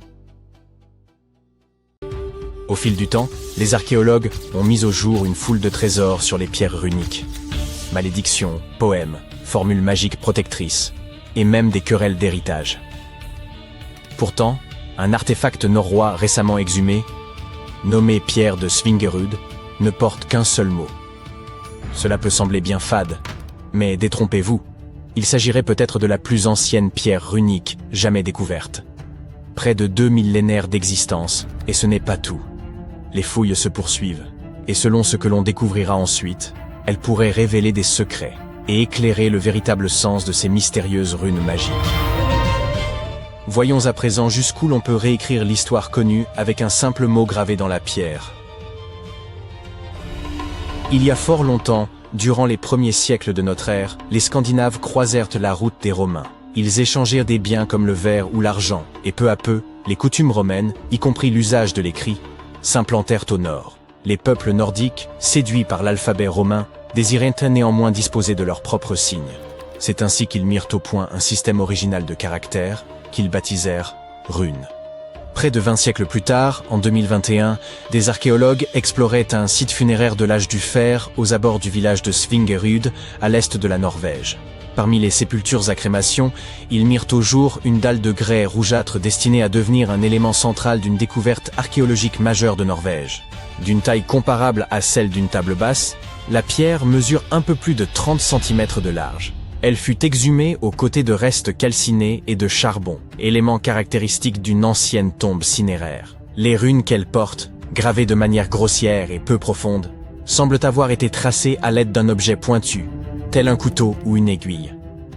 Au fil du temps, les archéologues ont mis au jour une foule de trésors sur les pierres runiques. Malédictions, poèmes, formules magiques protectrices, et même des querelles d'héritage. Pourtant, un artefact norrois récemment exhumé, nommé pierre de Svingerud, ne porte qu'un seul mot. Cela peut sembler bien fade, mais détrompez-vous, il s'agirait peut-être de la plus ancienne pierre runique jamais découverte. Près de 2 millénaires d'existence, et ce n'est pas tout. Les fouilles se poursuivent, et selon ce que l'on découvrira ensuite, elles pourraient révéler des secrets et éclairer le véritable sens de ces mystérieuses runes magiques. Voyons à présent jusqu'où l'on peut réécrire l'histoire connue avec un simple mot gravé dans la pierre. Il y a fort longtemps, durant les premiers siècles de notre ère, les Scandinaves croisèrent la route des Romains. Ils échangèrent des biens comme le verre ou l'argent, et peu à peu, les coutumes romaines, y compris l'usage de l'écrit, s'implantèrent au nord. Les peuples nordiques, séduits par l'alphabet romain, désiraient néanmoins disposer de leurs propres signes. C'est ainsi qu'ils mirent au point un système original de caractères, qu'ils baptisèrent runes. Près de 20 siècles plus tard, en 2021, des archéologues exploraient un site funéraire de l'âge du fer aux abords du village de Svingerud, à l'est de la Norvège. Parmi les sépultures à crémation, ils mirent au jour une dalle de grès rougeâtre destinée à devenir un élément central d'une découverte archéologique majeure de Norvège. D'une taille comparable à celle d'une table basse, la pierre mesure un peu plus de 30 cm de large. Elle fut exhumée aux côtés de restes calcinés et de charbon, éléments caractéristiques d'une ancienne tombe cinéraire. Les runes qu'elle porte, gravées de manière grossière et peu profonde, semblent avoir été tracées à l'aide d'un objet pointu, tel un couteau ou une aiguille.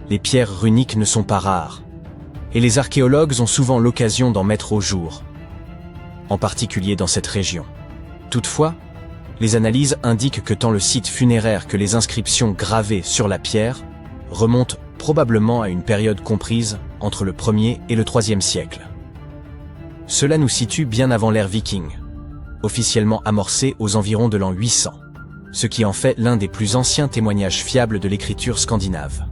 Les pierres runiques ne sont pas rares, et les archéologues ont souvent l'occasion d'en mettre au jour, en particulier dans cette région. Toutefois, les analyses indiquent que tant le site funéraire que les inscriptions gravées sur la pierre remontent probablement à une période comprise entre le 1er et le 3e siècle. Cela nous situe bien avant l'ère viking, officiellement amorcée aux environs de l'an 800, ce qui en fait l'un des plus anciens témoignages fiables de l'écriture scandinave.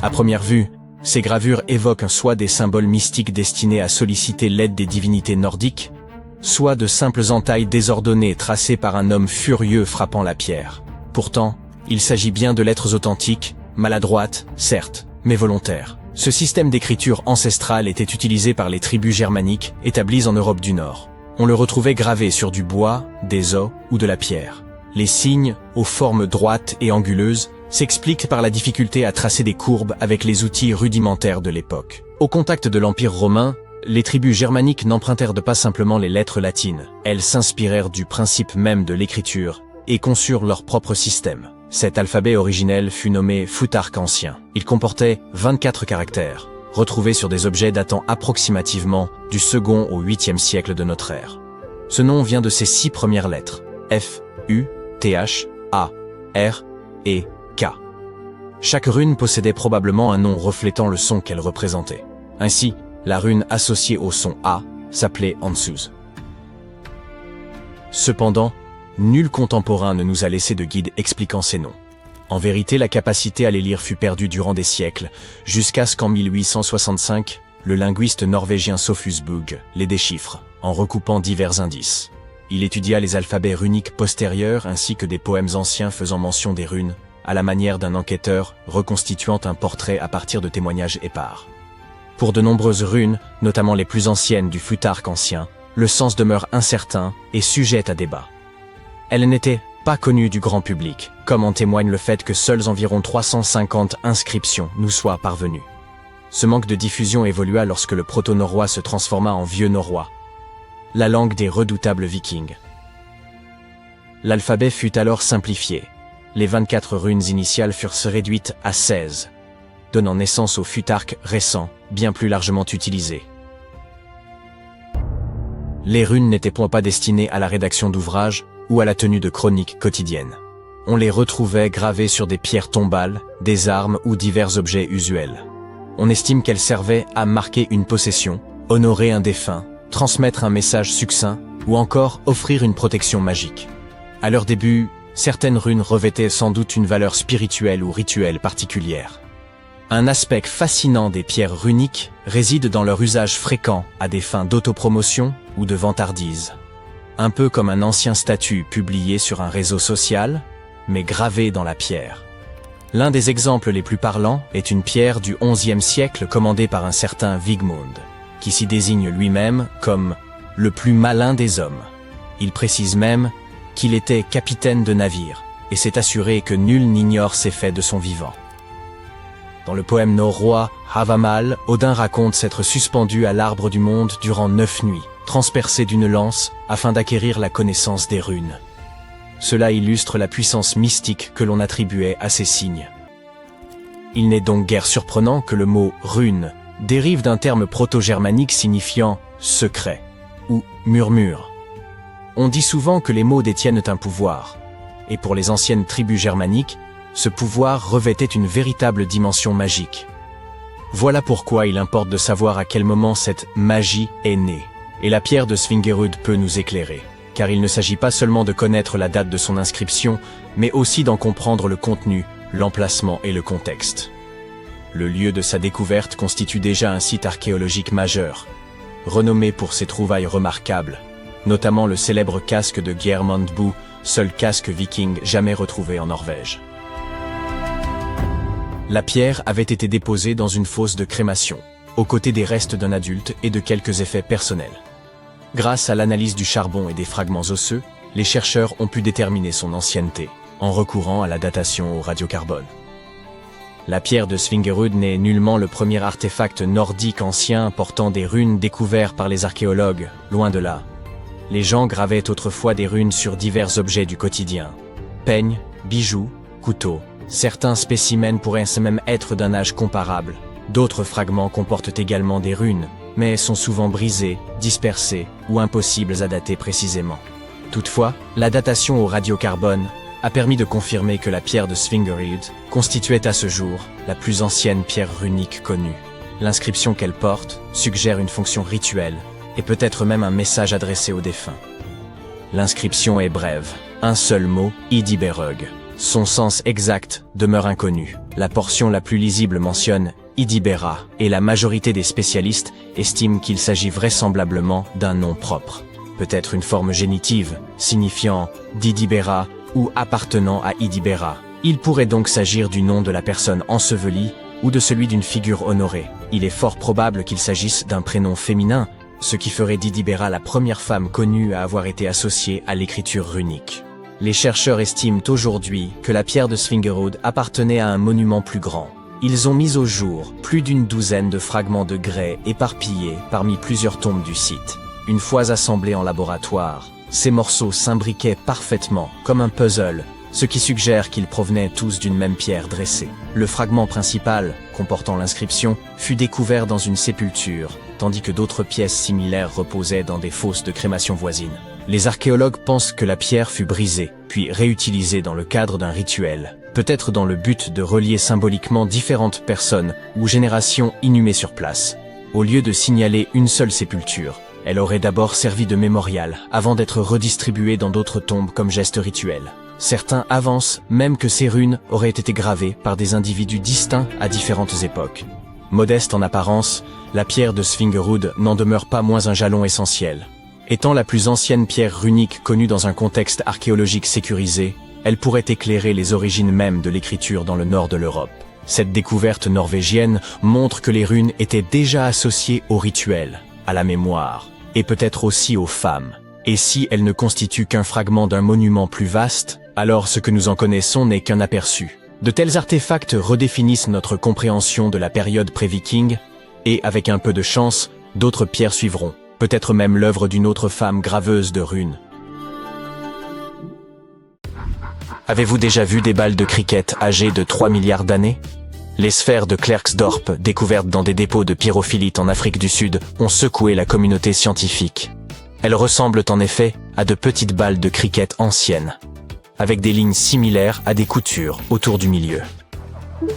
À première vue, ces gravures évoquent soit des symboles mystiques destinés à solliciter l'aide des divinités nordiques, soit de simples entailles désordonnées tracées par un homme furieux frappant la pierre. Pourtant, il s'agit bien de lettres authentiques, maladroites, certes, mais volontaires. Ce système d'écriture ancestrale était utilisé par les tribus germaniques établies en Europe du Nord. On le retrouvait gravé sur du bois, des os ou de la pierre. Les signes, aux formes droites et anguleuses, s'expliquent par la difficulté à tracer des courbes avec les outils rudimentaires de l'époque. Au contact de l'Empire romain, Les tribus germaniques n'empruntèrent pas simplement les lettres latines, elles s'inspirèrent du principe même de l'écriture et conçurent leur propre système. Cet alphabet originel fut nommé Futhark ancien. Il comportait 24 caractères, retrouvés sur des objets datant approximativement du 2e au 8e siècle de notre ère. Ce nom vient de ses 6 premières lettres, F, U, TH, A, R et K. Chaque rune possédait probablement un nom reflétant le son qu'elle représentait. Ainsi, la rune associée au son A s'appelait Ansuz. Cependant, nul contemporain ne nous a laissé de guide expliquant ces noms. En vérité, la capacité à les lire fut perdue durant des siècles, jusqu'à ce qu'en 1865, le linguiste norvégien Sophus Bugge les déchiffre, en recoupant divers indices. Il étudia les alphabets runiques postérieurs ainsi que des poèmes anciens faisant mention des runes, à la manière d'un enquêteur reconstituant un portrait à partir de témoignages épars. Pour de nombreuses runes, notamment les plus anciennes du Futhark ancien, le sens demeure incertain et sujet à débat. Elle n'était pas connue du grand public, comme en témoigne le fait que seules environ 350 inscriptions nous soient parvenues. Ce manque de diffusion évolua lorsque le proto-norrois se transforma en vieux norrois, la langue des redoutables vikings. L'alphabet fut alors simplifié. Les 24 runes initiales furent réduites à 16, donnant naissance au Futhark récent, bien plus largement utilisé. Les runes n'étaient point pas destinées à la rédaction d'ouvrages ou à la tenue de chroniques quotidiennes. On les retrouvait gravées sur des pierres tombales, des armes ou divers objets usuels. On estime qu'elles servaient à marquer une possession, honorer un défunt, transmettre un message succinct ou encore offrir une protection magique. À leur début, certaines runes revêtaient sans doute une valeur spirituelle ou rituelle particulière. Un aspect fascinant des pierres runiques réside dans leur usage fréquent à des fins d'autopromotion ou de vantardise. Un peu comme un ancien statut publié sur un réseau social, mais gravé dans la pierre. L'un des exemples les plus parlants est une pierre du XIe siècle commandée par un certain Wigmund, qui s'y désigne lui-même comme « le plus malin des hommes ». Il précise même qu'il était capitaine de navire et s'est assuré que nul n'ignore ses faits de son vivant. Dans le poème norrois Havamal, Odin raconte s'être suspendu à l'arbre du monde durant 9 nuits, transpercé d'une lance afin d'acquérir la connaissance des runes. Cela illustre la puissance mystique que l'on attribuait à ces signes. Il n'est donc guère surprenant que le mot « rune » dérive d'un terme proto-germanique signifiant « secret » ou « murmure ». On dit souvent que les mots détiennent un pouvoir, et pour les anciennes tribus germaniques, ce pouvoir revêtait une véritable dimension magique. Voilà pourquoi il importe de savoir à quel moment cette magie est née, et la pierre de Svingerud peut nous éclairer, car il ne s'agit pas seulement de connaître la date de son inscription, mais aussi d'en comprendre le contenu, l'emplacement et le contexte. Le lieu de sa découverte constitue déjà un site archéologique majeur, renommé pour ses trouvailles remarquables, notamment le célèbre casque de Geirmundbu, seul casque viking jamais retrouvé en Norvège. La pierre avait été déposée dans une fosse de crémation, aux côtés des restes d'un adulte et de quelques effets personnels. Grâce à l'analyse du charbon et des fragments osseux, les chercheurs ont pu déterminer son ancienneté, en recourant à la datation au radiocarbone. La pierre de Svingerud n'est nullement le premier artefact nordique ancien portant des runes découverts par les archéologues, loin de là. Les gens gravaient autrefois des runes sur divers objets du quotidien. Peignes, bijoux, couteaux. Certains spécimens pourraient même être d'un âge comparable. D'autres fragments comportent également des runes, mais sont souvent brisés, dispersés ou impossibles à dater précisément. Toutefois, la datation au radiocarbone a permis de confirmer que la pierre de Svingerud constituait à ce jour la plus ancienne pierre runique connue. L'inscription qu'elle porte suggère une fonction rituelle et peut-être même un message adressé aux défunts. L'inscription est brève, un seul mot, Idiberög. Son sens exact demeure inconnu. La portion la plus lisible mentionne Idibera, et la majorité des spécialistes estiment qu'il s'agit vraisemblablement d'un nom propre. Peut-être une forme génitive, signifiant d'Idibera ou appartenant à Idibera. Il pourrait donc s'agir du nom de la personne ensevelie ou de celui d'une figure honorée. Il est fort probable qu'il s'agisse d'un prénom féminin, ce qui ferait d'Idibera la première femme connue à avoir été associée à l'écriture runique. Les chercheurs estiment aujourd'hui que la pierre de Svingerud appartenait à un monument plus grand. Ils ont mis au jour plus d'une douzaine de fragments de grès éparpillés parmi plusieurs tombes du site. Une fois assemblés en laboratoire, ces morceaux s'imbriquaient parfaitement, comme un puzzle, ce qui suggère qu'ils provenaient tous d'une même pierre dressée. Le fragment principal, comportant l'inscription, fut découvert dans une sépulture, tandis que d'autres pièces similaires reposaient dans des fosses de crémation voisines. Les archéologues pensent que la pierre fut brisée, puis réutilisée dans le cadre d'un rituel, peut-être dans le but de relier symboliquement différentes personnes ou générations inhumées sur place. Au lieu de signaler une seule sépulture, elle aurait d'abord servi de mémorial, avant d'être redistribuée dans d'autres tombes comme geste rituel. Certains avancent même que ces runes auraient été gravées par des individus distincts à différentes époques. Modeste en apparence, la pierre de Svingerud n'en demeure pas moins un jalon essentiel. Étant la plus ancienne pierre runique connue dans un contexte archéologique sécurisé, elle pourrait éclairer les origines mêmes de l'écriture dans le nord de l'Europe. Cette découverte norvégienne montre que les runes étaient déjà associées au rituel, à la mémoire, et peut-être aussi aux femmes. Et si elles ne constituent qu'un fragment d'un monument plus vaste, alors ce que nous en connaissons n'est qu'un aperçu. De tels artefacts redéfinissent notre compréhension de la période pré-viking, et avec un peu de chance, d'autres pierres suivront, peut-être même l'œuvre d'une autre femme graveuse de runes. Avez-vous déjà vu des balles de cricket âgées de 3 milliards d'années? Les sphères de Klerksdorp, découvertes dans des dépôts de pyrophilites en Afrique du Sud, ont secoué la communauté scientifique. Elles ressemblent en effet à de petites balles de cricket anciennes, avec des lignes similaires à des coutures autour du milieu.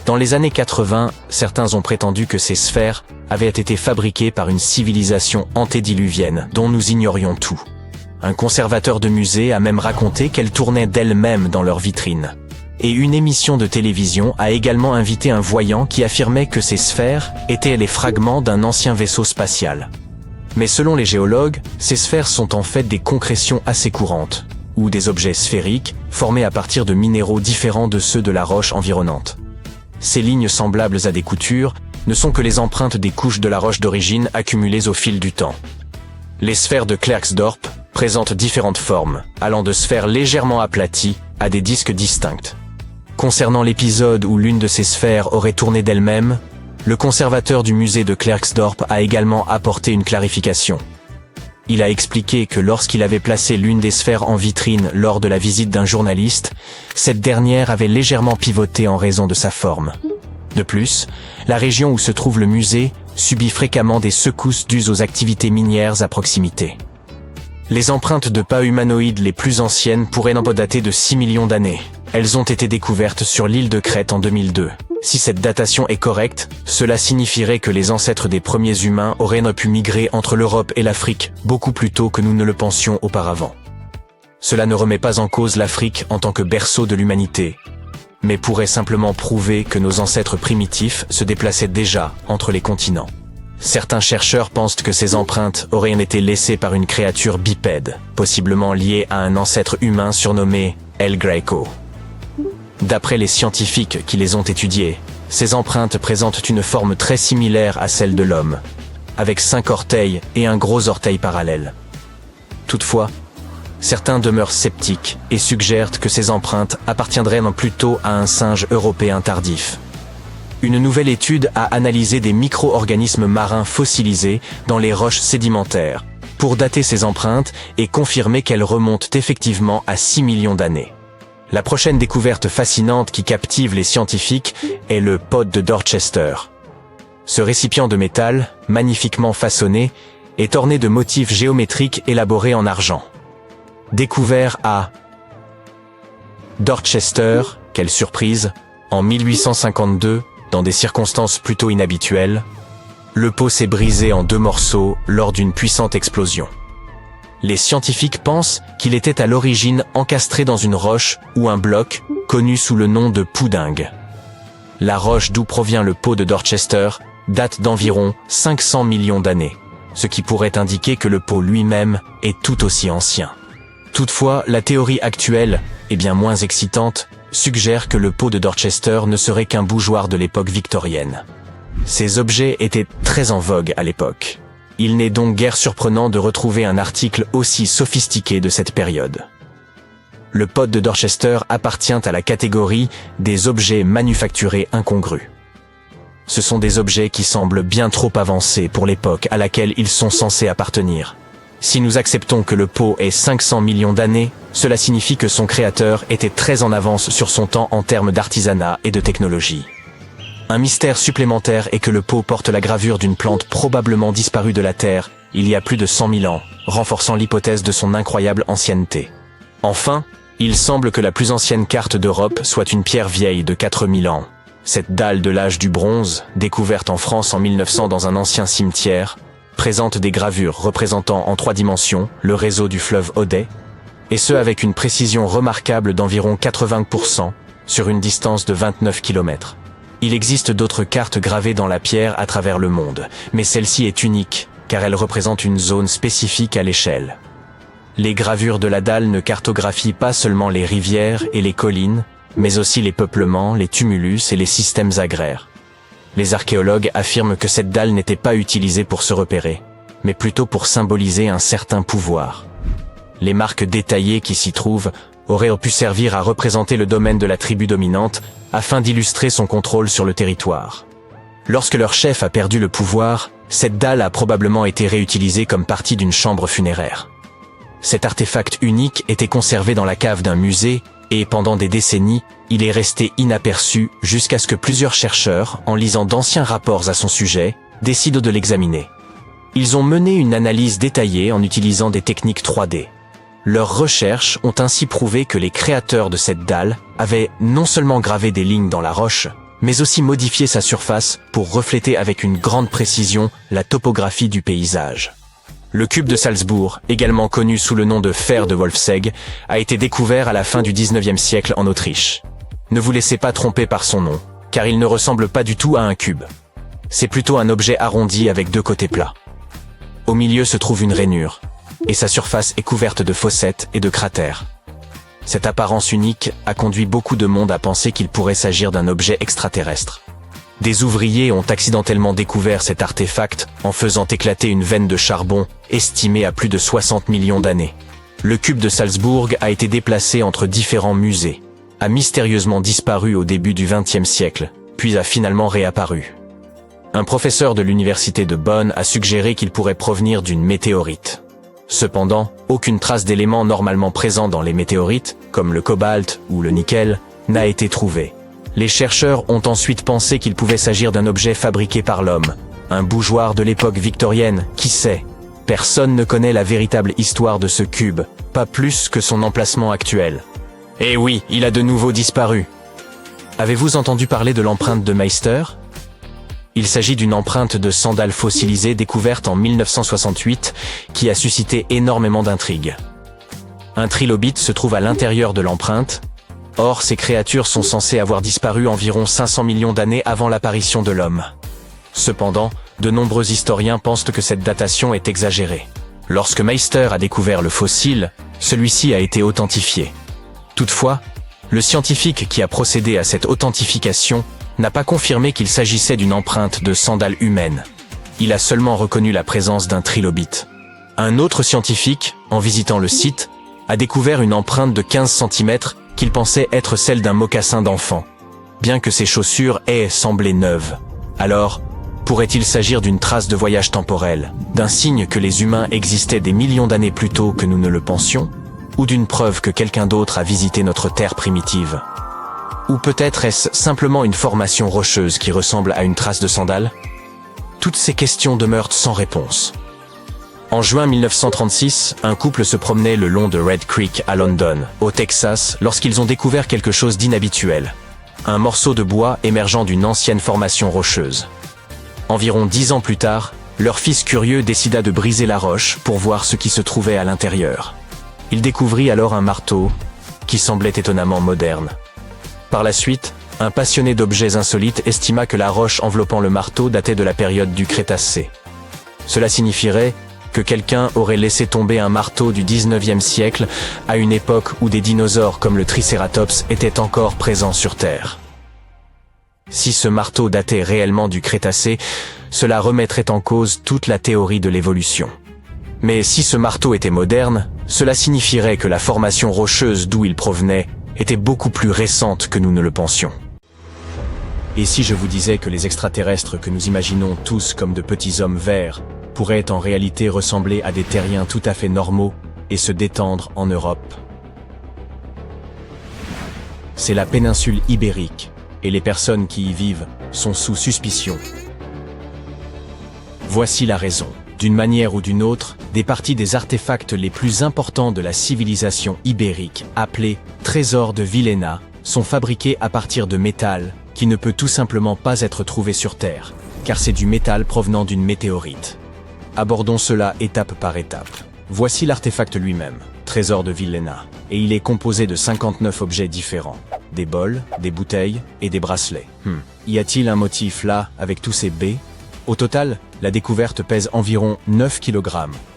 Dans les années 80, certains ont prétendu que ces sphères avaient été fabriquées par une civilisation antédiluvienne dont nous ignorions tout. Un conservateur de musée a même raconté qu'elles tournaient d'elles-mêmes dans leurs vitrines. Et une émission de télévision a également invité un voyant qui affirmait que ces sphères étaient les fragments d'un ancien vaisseau spatial. Mais selon les géologues, ces sphères sont en fait des concrétions assez courantes, ou des objets sphériques formés à partir de minéraux différents de ceux de la roche environnante. Ces lignes semblables à des coutures ne sont que les empreintes des couches de la roche d'origine accumulées au fil du temps. Les sphères de Klerksdorp présentent différentes formes, allant de sphères légèrement aplaties à des disques distincts. Concernant l'épisode où l'une de ces sphères aurait tourné d'elle-même, le conservateur du musée de Klerksdorp a également apporté une clarification. Il a expliqué que lorsqu'il avait placé l'une des sphères en vitrine lors de la visite d'un journaliste, cette dernière avait légèrement pivoté en raison de sa forme. De plus, la région où se trouve le musée subit fréquemment des secousses dues aux activités minières à proximité. Les empreintes de pas humanoïdes les plus anciennes pourraient n'en pas dater de 6 millions d'années. Elles ont été découvertes sur l'île de Crète en 2002. Si cette datation est correcte, cela signifierait que les ancêtres des premiers humains auraient pu migrer entre l'Europe et l'Afrique beaucoup plus tôt que nous ne le pensions auparavant. Cela ne remet pas en cause l'Afrique en tant que berceau de l'humanité, mais pourrait simplement prouver que nos ancêtres primitifs se déplaçaient déjà entre les continents. Certains chercheurs pensent que ces empreintes auraient été laissées par une créature bipède, possiblement liée à un ancêtre humain surnommé El Greco. D'après les scientifiques qui les ont étudiées, ces empreintes présentent une forme très similaire à celle de l'homme, avec 5 orteils et un gros orteil parallèle. Toutefois, certains demeurent sceptiques et suggèrent que ces empreintes appartiendraient plutôt à un singe européen tardif. Une nouvelle étude a analysé des micro-organismes marins fossilisés dans les roches sédimentaires pour dater ces empreintes et confirmer qu'elles remontent effectivement à 6 millions d'années. La prochaine découverte fascinante qui captive les scientifiques est le pot de Dorchester. Ce récipient de métal, magnifiquement façonné, est orné de motifs géométriques élaborés en argent. Découvert à Dorchester, quelle surprise, en 1852, dans des circonstances plutôt inhabituelles, le pot s'est brisé en 2 morceaux lors d'une puissante explosion. Les scientifiques pensent qu'il était à l'origine encastré dans une roche ou un bloc connu sous le nom de poudingue. La roche d'où provient le pot de Dorchester date d'environ 500 millions d'années, ce qui pourrait indiquer que le pot lui-même est tout aussi ancien. Toutefois, la théorie actuelle, et bien moins excitante, suggère que le pot de Dorchester ne serait qu'un bougeoir de l'époque victorienne. Ces objets étaient très en vogue à l'époque. Il n'est donc guère surprenant de retrouver un article aussi sophistiqué de cette période. Le pot de Dorchester appartient à la catégorie des objets manufacturés incongrus. Ce sont des objets qui semblent bien trop avancés pour l'époque à laquelle ils sont censés appartenir. Si nous acceptons que le pot ait 500 millions d'années, cela signifie que son créateur était très en avance sur son temps en termes d'artisanat et de technologie. Un mystère supplémentaire est que le pot porte la gravure d'une plante probablement disparue de la Terre il y a plus de 100 000 ans, renforçant l'hypothèse de son incroyable ancienneté. Enfin, il semble que la plus ancienne carte d'Europe soit une pierre vieille de 4000 ans. Cette dalle de l'âge du bronze, découverte en France en 1900 dans un ancien cimetière, présente des gravures représentant en 3 dimensions le réseau du fleuve Odet, et ce avec une précision remarquable d'environ 80% sur une distance de 29 km. Il existe d'autres cartes gravées dans la pierre à travers le monde, mais celle-ci est unique, car elle représente une zone spécifique à l'échelle. Les gravures de la dalle ne cartographient pas seulement les rivières et les collines, mais aussi les peuplements, les tumulus et les systèmes agraires. Les archéologues affirment que cette dalle n'était pas utilisée pour se repérer, mais plutôt pour symboliser un certain pouvoir. Les marques détaillées qui s'y trouvent auraient pu servir à représenter le domaine de la tribu dominante afin d'illustrer son contrôle sur le territoire. Lorsque leur chef a perdu le pouvoir, cette dalle a probablement été réutilisée comme partie d'une chambre funéraire. Cet artefact unique était conservé dans la cave d'un musée et pendant des décennies, il est resté inaperçu jusqu'à ce que plusieurs chercheurs, en lisant d'anciens rapports à son sujet, décident de l'examiner. Ils ont mené une analyse détaillée en utilisant des techniques 3D. Leurs recherches ont ainsi prouvé que les créateurs de cette dalle avaient non seulement gravé des lignes dans la roche, mais aussi modifié sa surface pour refléter avec une grande précision la topographie du paysage. Le cube de Salzbourg, également connu sous le nom de fer de Wolfsegg, a été découvert à la fin du 19e siècle en Autriche. Ne vous laissez pas tromper par son nom, car il ne ressemble pas du tout à un cube. C'est plutôt un objet arrondi avec 2 côtés plats. Au milieu se trouve une rainure, et sa surface est couverte de fossettes et de cratères. Cette apparence unique a conduit beaucoup de monde à penser qu'il pourrait s'agir d'un objet extraterrestre. Des ouvriers ont accidentellement découvert cet artefact en faisant éclater une veine de charbon estimée à plus de 60 millions d'années. Le cube de Salzbourg a été déplacé entre différents musées, a mystérieusement disparu au début du XXe siècle, puis a finalement réapparu. Un professeur de l'université de Bonn a suggéré qu'il pourrait provenir d'une météorite. Cependant, aucune trace d'éléments normalement présents dans les météorites, comme le cobalt ou le nickel, n'a été trouvée. Les chercheurs ont ensuite pensé qu'il pouvait s'agir d'un objet fabriqué par l'homme, un bougeoir de l'époque victorienne, qui sait. Personne ne connaît la véritable histoire de ce cube, pas plus que son emplacement actuel. Et oui, il a de nouveau disparu. Avez-vous entendu parler de l'empreinte de Meister ? Il s'agit d'une empreinte de sandales fossilisées découverte en 1968 qui a suscité énormément d'intrigues. Un trilobite se trouve à l'intérieur de l'empreinte. Or, ces créatures sont censées avoir disparu environ 500 millions d'années avant l'apparition de l'homme. Cependant, de nombreux historiens pensent que cette datation est exagérée. Lorsque Meister a découvert le fossile, celui-ci a été authentifié. Toutefois, le scientifique qui a procédé à cette authentification n'a pas confirmé qu'il s'agissait d'une empreinte de sandales humaines. Il a seulement reconnu la présence d'un trilobite. Un autre scientifique, en visitant le site, a découvert une empreinte de 15 cm qu'il pensait être celle d'un mocassin d'enfant, bien que ses chaussures aient semblé neuves. Alors, pourrait-il s'agir d'une trace de voyage temporel, d'un signe que les humains existaient des millions d'années plus tôt que nous ne le pensions, ou d'une preuve que quelqu'un d'autre a visité notre Terre primitive ? Ou peut-être est-ce simplement une formation rocheuse qui ressemble à une trace de sandales ? Toutes ces questions demeurent sans réponse. En juin 1936, un couple se promenait le long de Red Creek à London, au Texas, lorsqu'ils ont découvert quelque chose d'inhabituel. Un morceau de bois émergeant d'une ancienne formation rocheuse. Environ 10 ans plus tard, leur fils curieux décida de briser la roche pour voir ce qui se trouvait à l'intérieur. Il découvrit alors un marteau qui semblait étonnamment moderne. Par la suite, un passionné d'objets insolites estima que la roche enveloppant le marteau datait de la période du Crétacé. Cela signifierait que quelqu'un aurait laissé tomber un marteau du 19e siècle à une époque où des dinosaures comme le Triceratops étaient encore présents sur Terre. Si ce marteau datait réellement du Crétacé, cela remettrait en cause toute la théorie de l'évolution. Mais si ce marteau était moderne, cela signifierait que la formation rocheuse d'où il provenait était beaucoup plus récente que nous ne le pensions. Et si je vous disais que les extraterrestres que nous imaginons tous comme de petits hommes verts pourraient en réalité ressembler à des terriens tout à fait normaux et se détendre en Europe? C'est la péninsule ibérique, et les personnes qui y vivent sont sous suspicion. Voici la raison. D'une manière ou d'une autre, des parties des artefacts les plus importants de la civilisation ibérique, appelés trésors de Villena, sont fabriqués à partir de métal, qui ne peut tout simplement pas être trouvé sur Terre, car c'est du métal provenant d'une météorite. Abordons cela étape par étape. Voici l'artefact lui-même, trésor de Villena, et il est composé de 59 objets différents. Des bols, des bouteilles et des bracelets. Y a-t-il un motif là, avec tous ces baies? Au total, la découverte pèse environ 9 kg,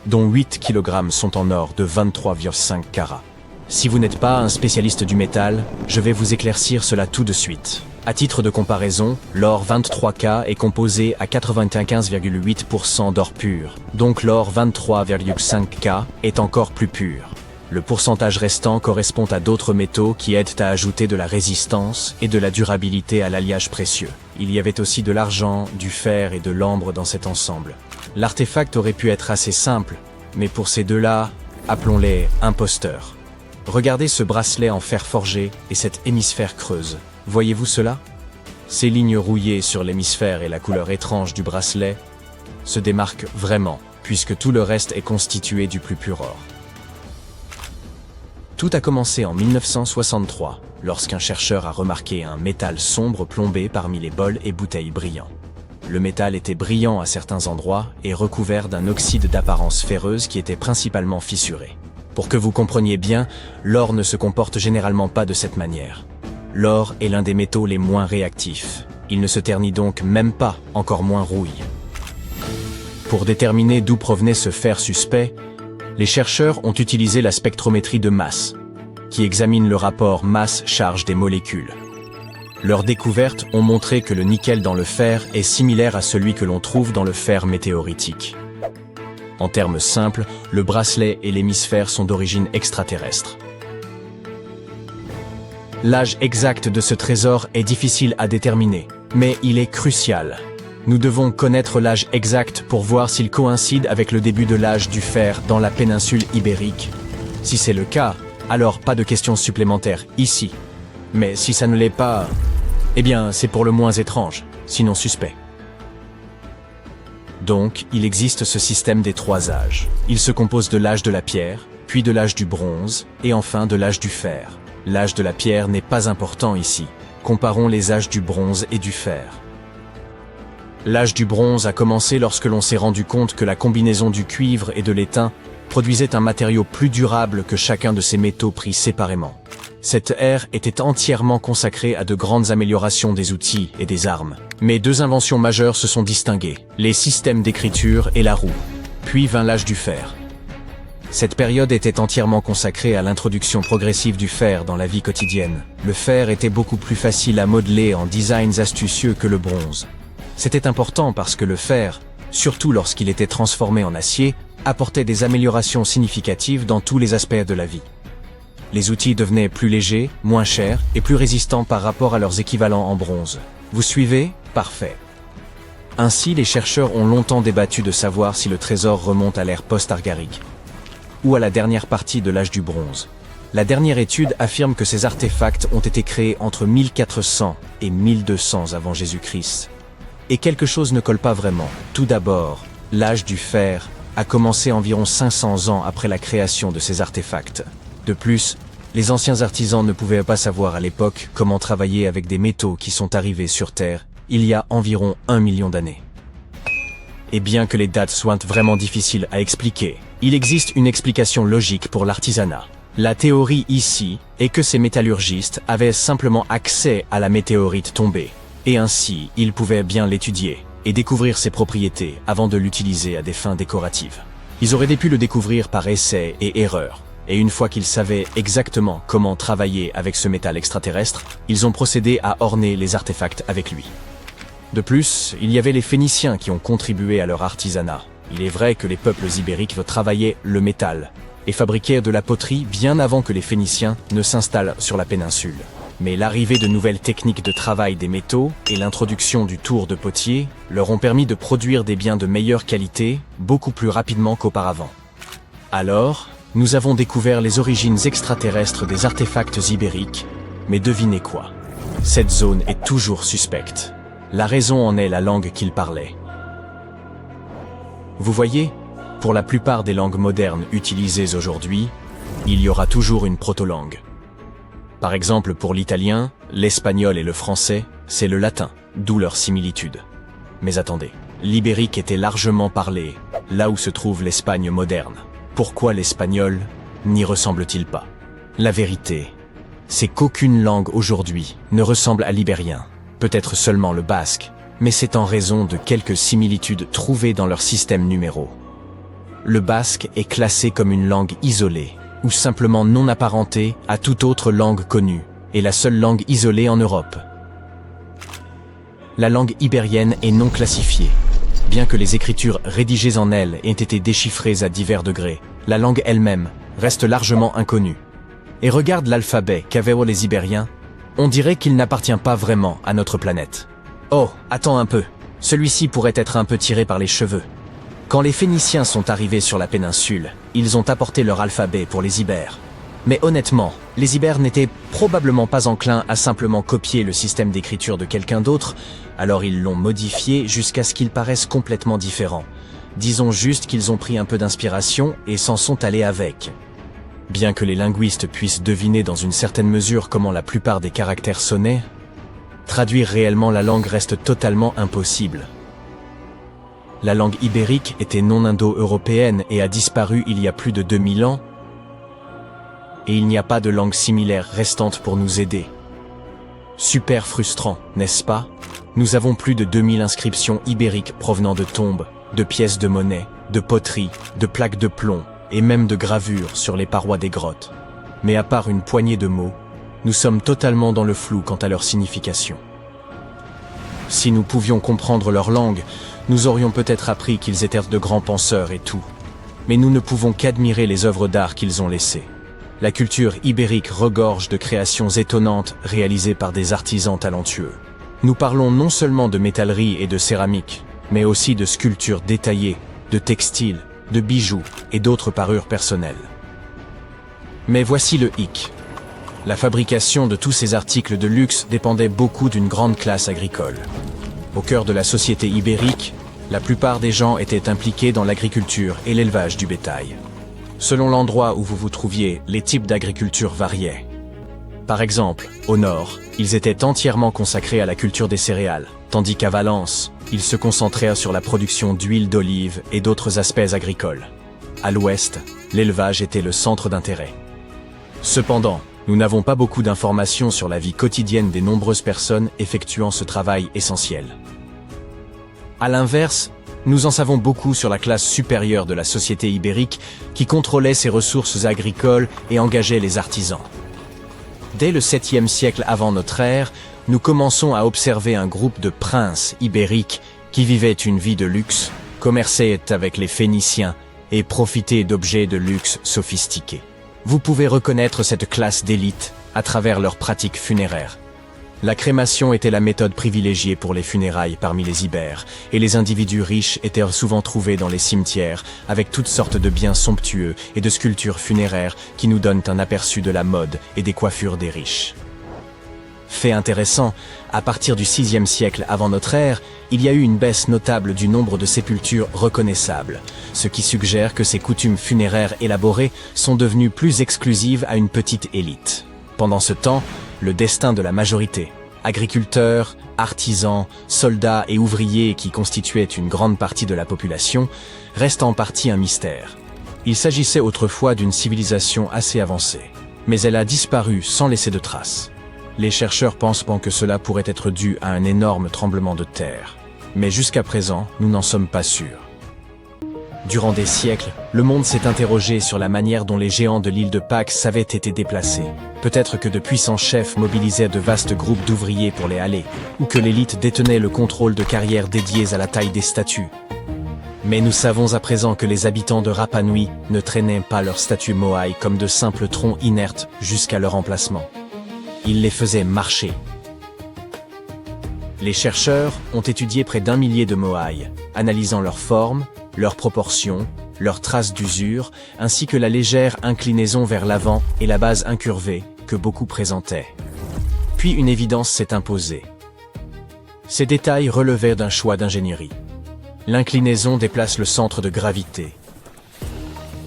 dont 8 kg sont en or de 23,5 carats. Si vous n'êtes pas un spécialiste du métal, je vais vous éclaircir cela tout de suite. À titre de comparaison, l'or 23K est composé à 95,8% d'or pur, donc l'or 23,5K est encore plus pur. Le pourcentage restant correspond à d'autres métaux qui aident à ajouter de la résistance et de la durabilité à l'alliage précieux. Il y avait aussi de l'argent, du fer et de l'ambre dans cet ensemble. L'artefact aurait pu être assez simple, mais pour ces deux-là, appelons-les imposteurs. Regardez ce bracelet en fer forgé et cette hémisphère creuse. Voyez-vous cela? Ces lignes rouillées sur l'hémisphère et la couleur étrange du bracelet se démarquent vraiment, puisque tout le reste est constitué du plus pur or. Tout a commencé en 1963, lorsqu'un chercheur a remarqué un métal sombre plombé parmi les bols et bouteilles brillants. Le métal était brillant à certains endroits et recouvert d'un oxyde d'apparence ferreuse qui était principalement fissuré. Pour que vous compreniez bien, l'or ne se comporte généralement pas de cette manière. L'or est l'un des métaux les moins réactifs. Il ne se ternit donc même pas, encore moins rouille. Pour déterminer d'où provenait ce fer suspect, les chercheurs ont utilisé la spectrométrie de masse, qui examine le rapport masse-charge des molécules. Leurs découvertes ont montré que le nickel dans le fer est similaire à celui que l'on trouve dans le fer météoritique. En termes simples, le bracelet et l'hémisphère sont d'origine extraterrestre. L'âge exact de ce trésor est difficile à déterminer, mais il est crucial. Nous devons connaître l'âge exact pour voir s'il coïncide avec le début de l'âge du fer dans la péninsule ibérique. Si c'est le cas, alors pas de questions supplémentaires ici. Mais si ça ne l'est pas, eh bien c'est pour le moins étrange, sinon suspect. Donc, il existe ce système des 3 âges. Il se compose de l'âge de la pierre, puis de l'âge du bronze, et enfin de l'âge du fer. L'âge de la pierre n'est pas important ici. Comparons les âges du bronze et du fer. L'âge du bronze a commencé lorsque l'on s'est rendu compte que la combinaison du cuivre et de l'étain produisait un matériau plus durable que chacun de ces métaux pris séparément. Cette ère était entièrement consacrée à de grandes améliorations des outils et des armes. Mais 2 inventions majeures se sont distinguées, les systèmes d'écriture et la roue. Puis vint l'âge du fer. Cette période était entièrement consacrée à l'introduction progressive du fer dans la vie quotidienne. Le fer était beaucoup plus facile à modeler en designs astucieux que le bronze. C'était important parce que le fer, surtout lorsqu'il était transformé en acier, apportait des améliorations significatives dans tous les aspects de la vie. Les outils devenaient plus légers, moins chers et plus résistants par rapport à leurs équivalents en bronze. Vous suivez? Parfait. Ainsi, les chercheurs ont longtemps débattu de savoir si le trésor remonte à l'ère post-argarique ou à la dernière partie de l'âge du bronze. La dernière étude affirme que ces artefacts ont été créés entre 1400 et 1200 avant Jésus-Christ. Et quelque chose ne colle pas vraiment. Tout d'abord, l'âge du fer a commencé environ 500 ans après la création de ces artefacts. De plus, les anciens artisans ne pouvaient pas savoir à l'époque comment travailler avec des métaux qui sont arrivés sur Terre il y a environ 1 million d'années. Et bien que les dates soient vraiment difficiles à expliquer, il existe une explication logique pour l'artisanat. La théorie ici est que ces métallurgistes avaient simplement accès à la météorite tombée, et ainsi ils pouvaient bien l'étudier et découvrir ses propriétés avant de l'utiliser à des fins décoratives. Ils auraient pu le découvrir par essai et erreur. Et une fois qu'ils savaient exactement comment travailler avec ce métal extraterrestre, ils ont procédé à orner les artefacts avec lui. De plus, il y avait les Phéniciens qui ont contribué à leur artisanat. Il est vrai que les peuples ibériques travaillaient le métal et fabriquaient de la poterie bien avant que les Phéniciens ne s'installent sur la péninsule. Mais l'arrivée de nouvelles techniques de travail des métaux et l'introduction du tour de potier leur ont permis de produire des biens de meilleure qualité beaucoup plus rapidement qu'auparavant. Alors, nous avons découvert les origines extraterrestres des artefacts ibériques, mais devinez quoi? Cette zone est toujours suspecte. La raison en est la langue qu'ils parlaient. Vous voyez, pour la plupart des langues modernes utilisées aujourd'hui, il y aura toujours une proto-langue. Par exemple, pour l'italien, l'espagnol et le français, c'est le latin, d'où leur similitude. Mais attendez, l'ibérique était largement parlé, là où se trouve l'Espagne moderne. Pourquoi l'espagnol n'y ressemble-t-il pas? La vérité, c'est qu'aucune langue aujourd'hui ne ressemble à l'ibérien, peut-être seulement le basque, mais c'est en raison de quelques similitudes trouvées dans leur système numéro. Le basque est classé comme une langue isolée, ou simplement non apparentée à toute autre langue connue, et la seule langue isolée en Europe. La langue ibérienne est non classifiée. Bien que les écritures rédigées en elle aient été déchiffrées à divers degrés, la langue elle-même reste largement inconnue. Et regarde l'alphabet qu'avaient les Ibériens, on dirait qu'il n'appartient pas vraiment à notre planète. Oh, attends un peu, celui-ci pourrait être un peu tiré par les cheveux. Quand les Phéniciens sont arrivés sur la péninsule, ils ont apporté leur alphabet pour les Ibères. Mais honnêtement, les Ibères n'étaient probablement pas enclins à simplement copier le système d'écriture de quelqu'un d'autre, alors ils l'ont modifié jusqu'à ce qu'il paraisse complètement différent. Disons juste qu'ils ont pris un peu d'inspiration et s'en sont allés avec. Bien que les linguistes puissent deviner dans une certaine mesure comment la plupart des caractères sonnaient, traduire réellement la langue reste totalement impossible. La langue ibérique était non indo-européenne et a disparu il y a plus de 2000 ans, et il n'y a pas de langue similaire restante pour nous aider. Super frustrant, n'est-ce pas? Nous avons plus de 2000 inscriptions ibériques provenant de tombes, de pièces de monnaie, de poteries, de plaques de plomb, et même de gravures sur les parois des grottes. Mais à part une poignée de mots, nous sommes totalement dans le flou quant à leur signification. Si nous pouvions comprendre leur langue, nous aurions peut-être appris qu'ils étaient de grands penseurs et tout. Mais nous ne pouvons qu'admirer les œuvres d'art qu'ils ont laissées. La culture ibérique regorge de créations étonnantes réalisées par des artisans talentueux. Nous parlons non seulement de métallerie et de céramique, mais aussi de sculptures détaillées, de textiles, de bijoux et d'autres parures personnelles. Mais voici le hic. La fabrication de tous ces articles de luxe dépendait beaucoup d'une grande classe agricole. Au cœur de la société ibérique, la plupart des gens étaient impliqués dans l'agriculture et l'élevage du bétail. Selon l'endroit où vous vous trouviez, les types d'agriculture variaient. Par exemple, au nord, ils étaient entièrement consacrés à la culture des céréales, tandis qu'à Valence, ils se concentraient sur la production d'huile d'olive et d'autres aspects agricoles. À l'ouest, l'élevage était le centre d'intérêt. Cependant, nous n'avons pas beaucoup d'informations sur la vie quotidienne des nombreuses personnes effectuant ce travail essentiel. À l'inverse, nous en savons beaucoup sur la classe supérieure de la société ibérique qui contrôlait ses ressources agricoles et engageait les artisans. Dès le 7e siècle avant notre ère, nous commençons à observer un groupe de princes ibériques qui vivaient une vie de luxe, commerçaient avec les Phéniciens et profitaient d'objets de luxe sophistiqués. Vous pouvez reconnaître cette classe d'élite à travers leurs pratiques funéraires. La crémation était la méthode privilégiée pour les funérailles parmi les Ibères, et les individus riches étaient souvent trouvés dans les cimetières, avec toutes sortes de biens somptueux et de sculptures funéraires qui nous donnent un aperçu de la mode et des coiffures des riches. Fait intéressant, à partir du 6e siècle avant notre ère, il y a eu une baisse notable du nombre de sépultures reconnaissables, ce qui suggère que ces coutumes funéraires élaborées sont devenues plus exclusives à une petite élite. Pendant ce temps, le destin de la majorité, agriculteurs, artisans, soldats et ouvriers qui constituaient une grande partie de la population, reste en partie un mystère. Il s'agissait autrefois d'une civilisation assez avancée, mais elle a disparu sans laisser de traces. Les chercheurs pensent que cela pourrait être dû à un énorme tremblement de terre. Mais jusqu'à présent, nous n'en sommes pas sûrs. Durant des siècles, le monde s'est interrogé sur la manière dont les géants de l'île de Pâques avaient été déplacés. Peut-être que de puissants chefs mobilisaient de vastes groupes d'ouvriers pour les haler, ou que l'élite détenait le contrôle de carrières dédiées à la taille des statues. Mais nous savons à présent que les habitants de Rapa Nui ne traînaient pas leurs statues Moai comme de simples troncs inertes jusqu'à leur emplacement. Ils les faisaient marcher. Les chercheurs ont étudié près d'1 millier de moai, analysant leur forme, leurs proportions, leurs traces d'usure, ainsi que la légère inclinaison vers l'avant et la base incurvée que beaucoup présentaient. Puis une évidence s'est imposée. Ces détails relevaient d'un choix d'ingénierie. L'inclinaison déplace le centre de gravité,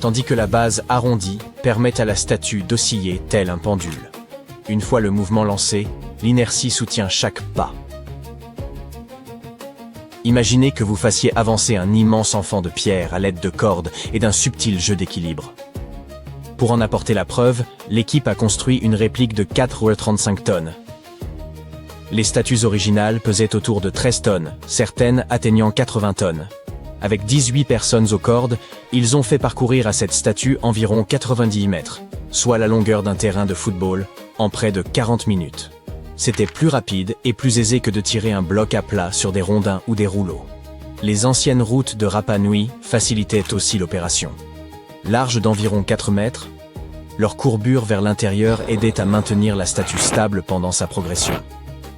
tandis que la base arrondie permet à la statue d'osciller tel un pendule. Une fois le mouvement lancé, l'inertie soutient chaque pas. Imaginez que vous fassiez avancer un immense enfant de pierre à l'aide de cordes et d'un subtil jeu d'équilibre. Pour en apporter la preuve, l'équipe a construit une réplique de 4,35 tonnes. Les statues originales pesaient autour de 13 tonnes, certaines atteignant 80 tonnes. Avec 18 personnes aux cordes, ils ont fait parcourir à cette statue environ 90 mètres, soit la longueur d'un terrain de football, en près de 40 minutes. C'était plus rapide et plus aisé que de tirer un bloc à plat sur des rondins ou des rouleaux. Les anciennes routes de Rapa Nui facilitaient aussi l'opération. Larges d'environ 4 mètres, leur courbure vers l'intérieur aidait à maintenir la statue stable pendant sa progression.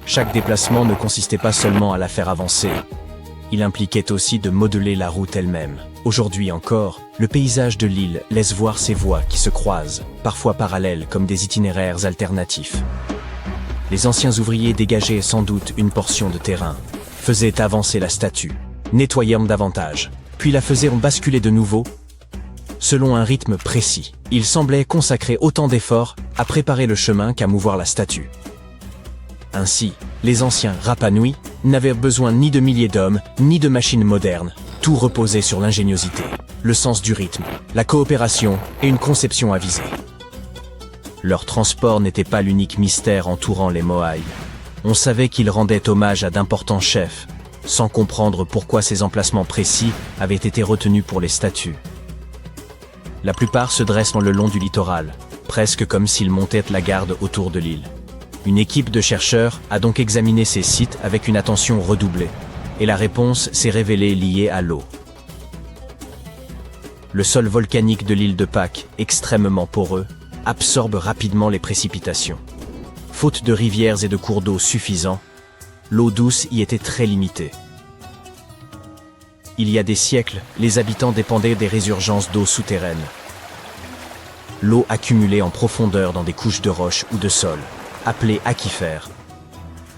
Chaque déplacement ne consistait pas seulement à la faire avancer. Il impliquait aussi de modeler la route elle-même. Aujourd'hui encore, le paysage de l'île laisse voir ces voies qui se croisent, parfois parallèles comme des itinéraires alternatifs. Les anciens ouvriers dégageaient sans doute une portion de terrain, faisaient avancer la statue, nettoyaient davantage, puis la faisaient basculer de nouveau, selon un rythme précis. Ils semblaient consacrer autant d'efforts à préparer le chemin qu'à mouvoir la statue. Ainsi, les anciens Rapa Nui n'avaient besoin ni de milliers d'hommes, ni de machines modernes. Tout reposait sur l'ingéniosité, le sens du rythme, la coopération et une conception avisée. Leur transport n'était pas l'unique mystère entourant les moai. On savait qu'ils rendaient hommage à d'importants chefs, sans comprendre pourquoi ces emplacements précis avaient été retenus pour les statues. La plupart se dressent le long du littoral, presque comme s'ils montaient la garde autour de l'île. Une équipe de chercheurs a donc examiné ces sites avec une attention redoublée, et la réponse s'est révélée liée à l'eau. Le sol volcanique de l'île de Pâques, extrêmement poreux, absorbe rapidement les précipitations. Faute de rivières et de cours d'eau suffisants, l'eau douce y était très limitée. Il y a des siècles, les habitants dépendaient des résurgences d'eau souterraine. L'eau accumulée en profondeur dans des couches de roches ou de sol, appelées aquifères,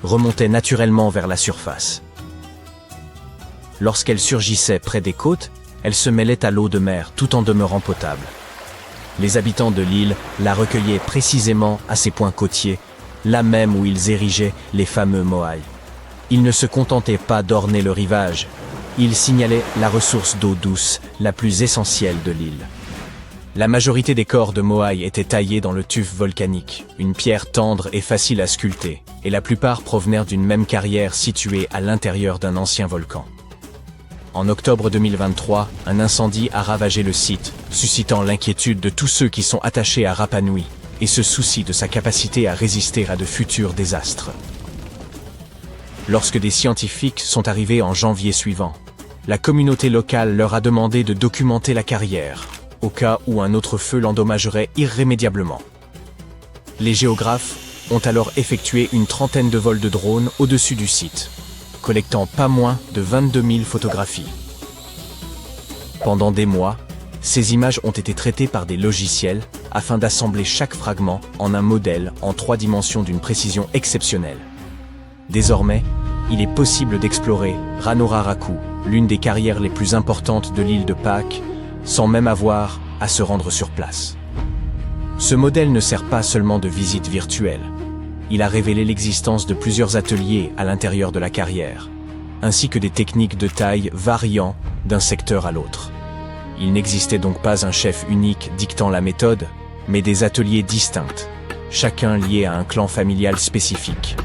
remontait naturellement vers la surface. Lorsqu'elle surgissait près des côtes, elle se mêlait à l'eau de mer tout en demeurant potable. Les habitants de l'île la recueillaient précisément à ces points côtiers, là même où ils érigeaient les fameux moai. Ils ne se contentaient pas d'orner le rivage, ils signalaient la ressource d'eau douce la plus essentielle de l'île. La majorité des corps de moai étaient taillés dans le tuf volcanique, une pierre tendre et facile à sculpter, et la plupart provenaient d'une même carrière située à l'intérieur d'un ancien volcan. En octobre 2023, un incendie a ravagé le site, suscitant l'inquiétude de tous ceux qui sont attachés à Rapa Nui et se soucient de sa capacité à résister à de futurs désastres. Lorsque des scientifiques sont arrivés en janvier suivant, la communauté locale leur a demandé de documenter la carrière, au cas où un autre feu l'endommagerait irrémédiablement. Les géographes ont alors effectué une trentaine de vols de drones au-dessus du site, collectant pas moins de 22 000 photographies. Pendant des mois, ces images ont été traitées par des logiciels afin d'assembler chaque fragment en un modèle en 3 dimensions d'une précision exceptionnelle. Désormais, il est possible d'explorer Ranoraraku, l'une des carrières les plus importantes de l'île de Pâques, sans même avoir à se rendre sur place. Ce modèle ne sert pas seulement de visite virtuelle. Il a révélé l'existence de plusieurs ateliers à l'intérieur de la carrière, ainsi que des techniques de taille variant d'un secteur à l'autre. Il n'existait donc pas un chef unique dictant la méthode, mais des ateliers distincts, chacun lié à un clan familial spécifique.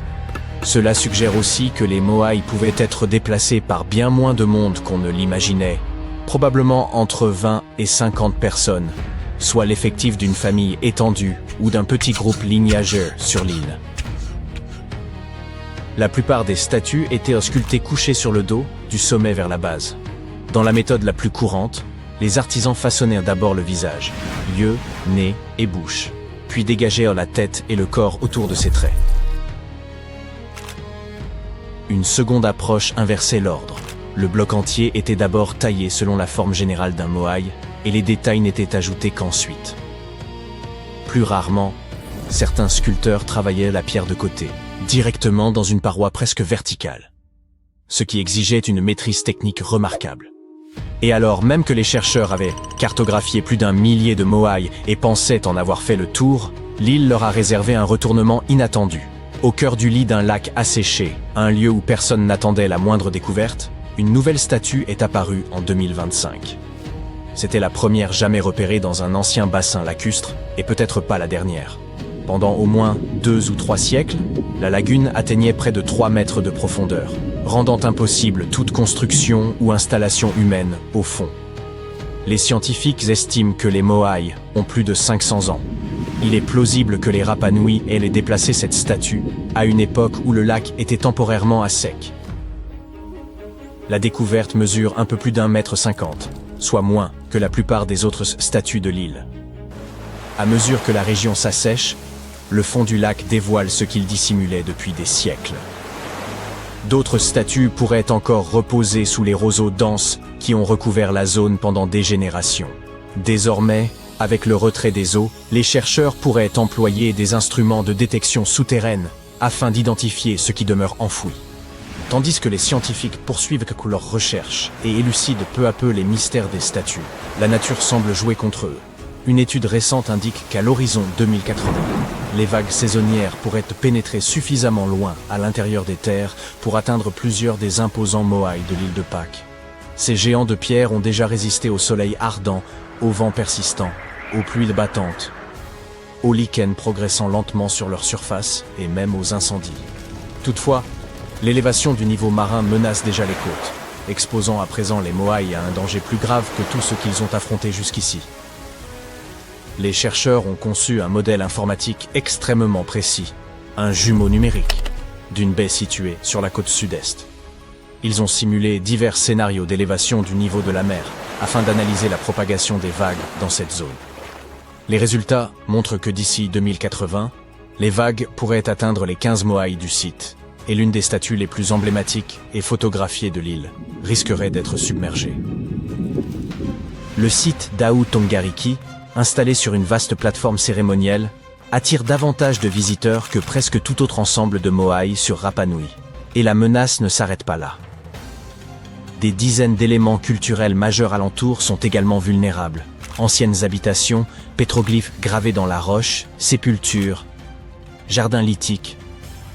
Cela suggère aussi que les moai pouvaient être déplacés par bien moins de monde qu'on ne l'imaginait, probablement entre 20 et 50 personnes, soit l'effectif d'une famille étendue ou d'un petit groupe lignageux sur l'île. La plupart des statues étaient sculptées couchées sur le dos, du sommet vers la base. Dans la méthode la plus courante, les artisans façonnèrent d'abord le visage, yeux, nez et bouche. puis dégager la tête et le corps autour de ses traits. Une seconde approche inversait l'ordre. Le bloc entier était d'abord taillé selon la forme générale d'un moai, et les détails n'étaient ajoutés qu'ensuite. Plus rarement, certains sculpteurs travaillaient la pierre de côté, directement dans une paroi presque verticale, ce qui exigeait une maîtrise technique remarquable. Et alors même que les chercheurs avaient cartographié plus d'1 millier de moai et pensaient en avoir fait le tour, l'île leur a réservé un retournement inattendu. Au cœur du lit d'un lac asséché, un lieu où personne n'attendait la moindre découverte, une nouvelle statue est apparue en 2025. C'était la première jamais repérée dans un ancien bassin lacustre, et peut-être pas la dernière. Pendant au moins 2 ou 3 siècles, la lagune atteignait près de 3 mètres de profondeur, rendant impossible toute construction ou installation humaine au fond. Les scientifiques estiment que les moai ont plus de 500 ans. Il est plausible que les Rapa Nui aient déplacé cette statue à une époque où le lac était temporairement à sec. La découverte mesure un peu plus d'1,50 m, soit moins que la plupart des autres statues de l'île. À mesure que la région s'assèche, le fond du lac dévoile ce qu'il dissimulait depuis des siècles. D'autres statues pourraient encore reposer sous les roseaux denses qui ont recouvert la zone pendant des générations. Désormais, avec le retrait des eaux, les chercheurs pourraient employer des instruments de détection souterraine afin d'identifier ce qui demeure enfoui. Tandis que les scientifiques poursuivent leurs recherches et élucident peu à peu les mystères des statues, la nature semble jouer contre eux. Une étude récente indique qu'à l'horizon 2080, les vagues saisonnières pourraient pénétrer suffisamment loin à l'intérieur des terres pour atteindre plusieurs des imposants moai de l'île de Pâques. Ces géants de pierre ont déjà résisté au soleil ardent, aux vents persistants, aux pluies battantes, aux lichens progressant lentement sur leur surface et même aux incendies. Toutefois, l'élévation du niveau marin menace déjà les côtes, exposant à présent les moai à un danger plus grave que tout ce qu'ils ont affronté jusqu'ici. Les chercheurs ont conçu un modèle informatique extrêmement précis, un jumeau numérique, d'une baie située sur la côte sud-est. Ils ont simulé divers scénarios d'élévation du niveau de la mer afin d'analyser la propagation des vagues dans cette zone. Les résultats montrent que d'ici 2080, les vagues pourraient atteindre les 15 moai du site, et l'une des statues les plus emblématiques et photographiées de l'île risquerait d'être submergée. Le site d'Ahu Tongariki, installé sur une vaste plateforme cérémonielle, attire davantage de visiteurs que presque tout autre ensemble de moai sur Rapa Nui. Et la menace ne s'arrête pas là. Des dizaines d'éléments culturels majeurs alentour sont également vulnérables. Anciennes habitations, pétroglyphes gravés dans la roche, sépultures, jardins lithiques.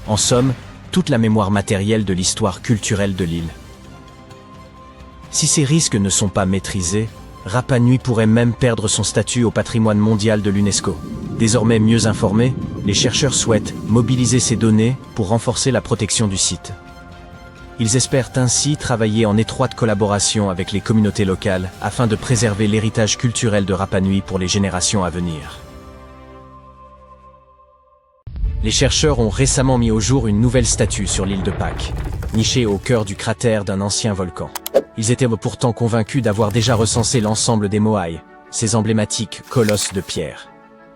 En somme, toute la mémoire matérielle de l'histoire culturelle de l'île. Si ces risques ne sont pas maîtrisés, Rapa Nui pourrait même perdre son statut au patrimoine mondial de l'UNESCO. Désormais mieux informés, les chercheurs souhaitent mobiliser ces données pour renforcer la protection du site. Ils espèrent ainsi travailler en étroite collaboration avec les communautés locales afin de préserver l'héritage culturel de Rapa Nui pour les générations à venir. Les chercheurs ont récemment mis au jour une nouvelle statue sur l'île de Pâques, nichée au cœur du cratère d'un ancien volcan. Ils étaient pourtant convaincus d'avoir déjà recensé l'ensemble des moai, ces emblématiques colosses de pierre.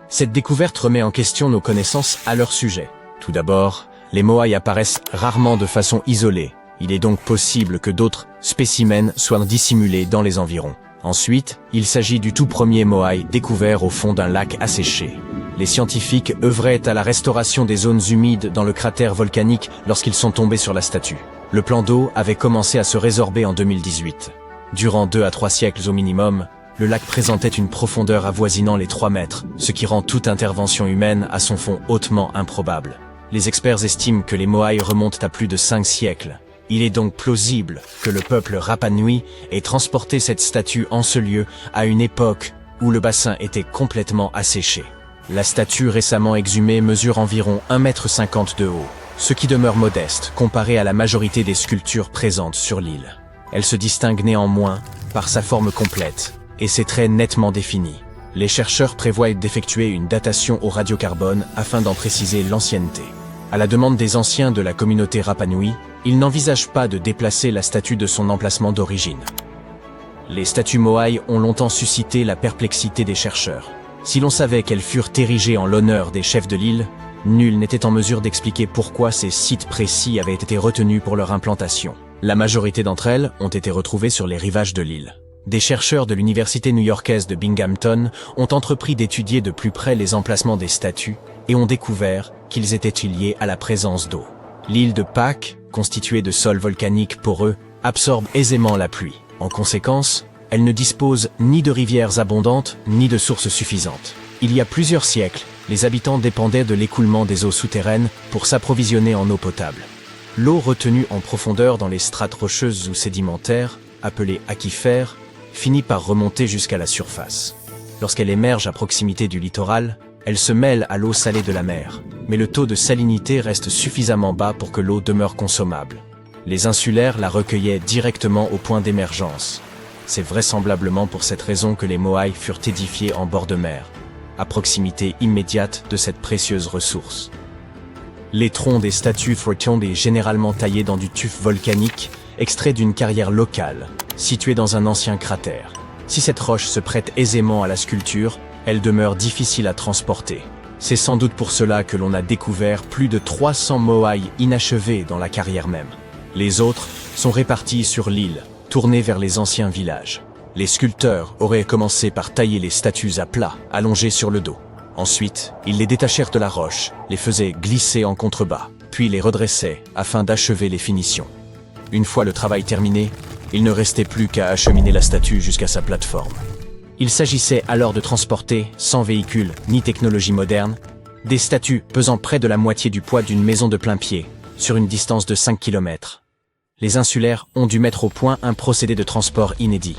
Cette découverte remet en question nos connaissances à leur sujet. Tout d'abord, les moai apparaissent rarement de façon isolée. Il est donc possible que d'autres spécimens soient dissimulés dans les environs. Ensuite, il s'agit du tout premier moai découvert au fond d'un lac asséché. Les scientifiques œuvraient à la restauration des zones humides dans le cratère volcanique lorsqu'ils sont tombés sur la statue. Le plan d'eau avait commencé à se résorber en 2018. Durant 2 à 3 siècles au minimum, le lac présentait une profondeur avoisinant les 3 mètres, ce qui rend toute intervention humaine à son fond hautement improbable. Les experts estiment que les moai remontent à plus de 5 siècles. Il est donc plausible que le peuple Rapa Nui ait transporté cette statue en ce lieu à une époque où le bassin était complètement asséché. La statue récemment exhumée mesure environ 1,50 m de haut, ce qui demeure modeste comparé à la majorité des sculptures présentes sur l'île. Elle se distingue néanmoins par sa forme complète et ses traits nettement définis. Les chercheurs prévoient d'effectuer une datation au radiocarbone afin d'en préciser l'ancienneté. À la demande des anciens de la communauté Rapa Nui, ils n'envisagent pas de déplacer la statue de son emplacement d'origine. Les statues moai ont longtemps suscité la perplexité des chercheurs. Si l'on savait qu'elles furent érigées en l'honneur des chefs de l'île, nul n'était en mesure d'expliquer pourquoi ces sites précis avaient été retenus pour leur implantation. La majorité d'entre elles ont été retrouvées sur les rivages de l'île. Des chercheurs de l'université new-yorkaise de Binghamton ont entrepris d'étudier de plus près les emplacements des statues et ont découvert qu'ils étaient liés à la présence d'eau. L'île de Pâques, constituée de sols volcaniques poreux, absorbe aisément la pluie. En conséquence, elle ne dispose ni de rivières abondantes ni de sources suffisantes. Il y a plusieurs siècles, les habitants dépendaient de l'écoulement des eaux souterraines pour s'approvisionner en eau potable. L'eau retenue en profondeur dans les strates rocheuses ou sédimentaires, appelées aquifères, finit par remonter jusqu'à la surface. Lorsqu'elle émerge à proximité du littoral, elle se mêle à l'eau salée de la mer, mais le taux de salinité reste suffisamment bas pour que l'eau demeure consommable. Les insulaires la recueillaient directement au point d'émergence. C'est vraisemblablement pour cette raison que les Moai furent édifiés en bord de mer, à proximité immédiate de cette précieuse ressource. Les troncs des statues sont généralement taillés dans du tuf volcanique, extrait d'une carrière locale, située dans un ancien cratère. Si cette roche se prête aisément à la sculpture, elle demeure difficile à transporter. C'est sans doute pour cela que l'on a découvert plus de 300 Moai inachevés dans la carrière même. Les autres sont répartis sur l'île, tournés vers les anciens villages. Les sculpteurs auraient commencé par tailler les statues à plat, allongées sur le dos. Ensuite, ils les détachèrent de la roche, les faisaient glisser en contrebas, puis les redressaient afin d'achever les finitions. Une fois le travail terminé, il ne restait plus qu'à acheminer la statue jusqu'à sa plateforme. Il s'agissait alors de transporter, sans véhicule ni technologie moderne, des statues pesant près de la moitié du poids d'une maison de plein pied, sur une distance de 5 km. Les insulaires ont dû mettre au point un procédé de transport inédit.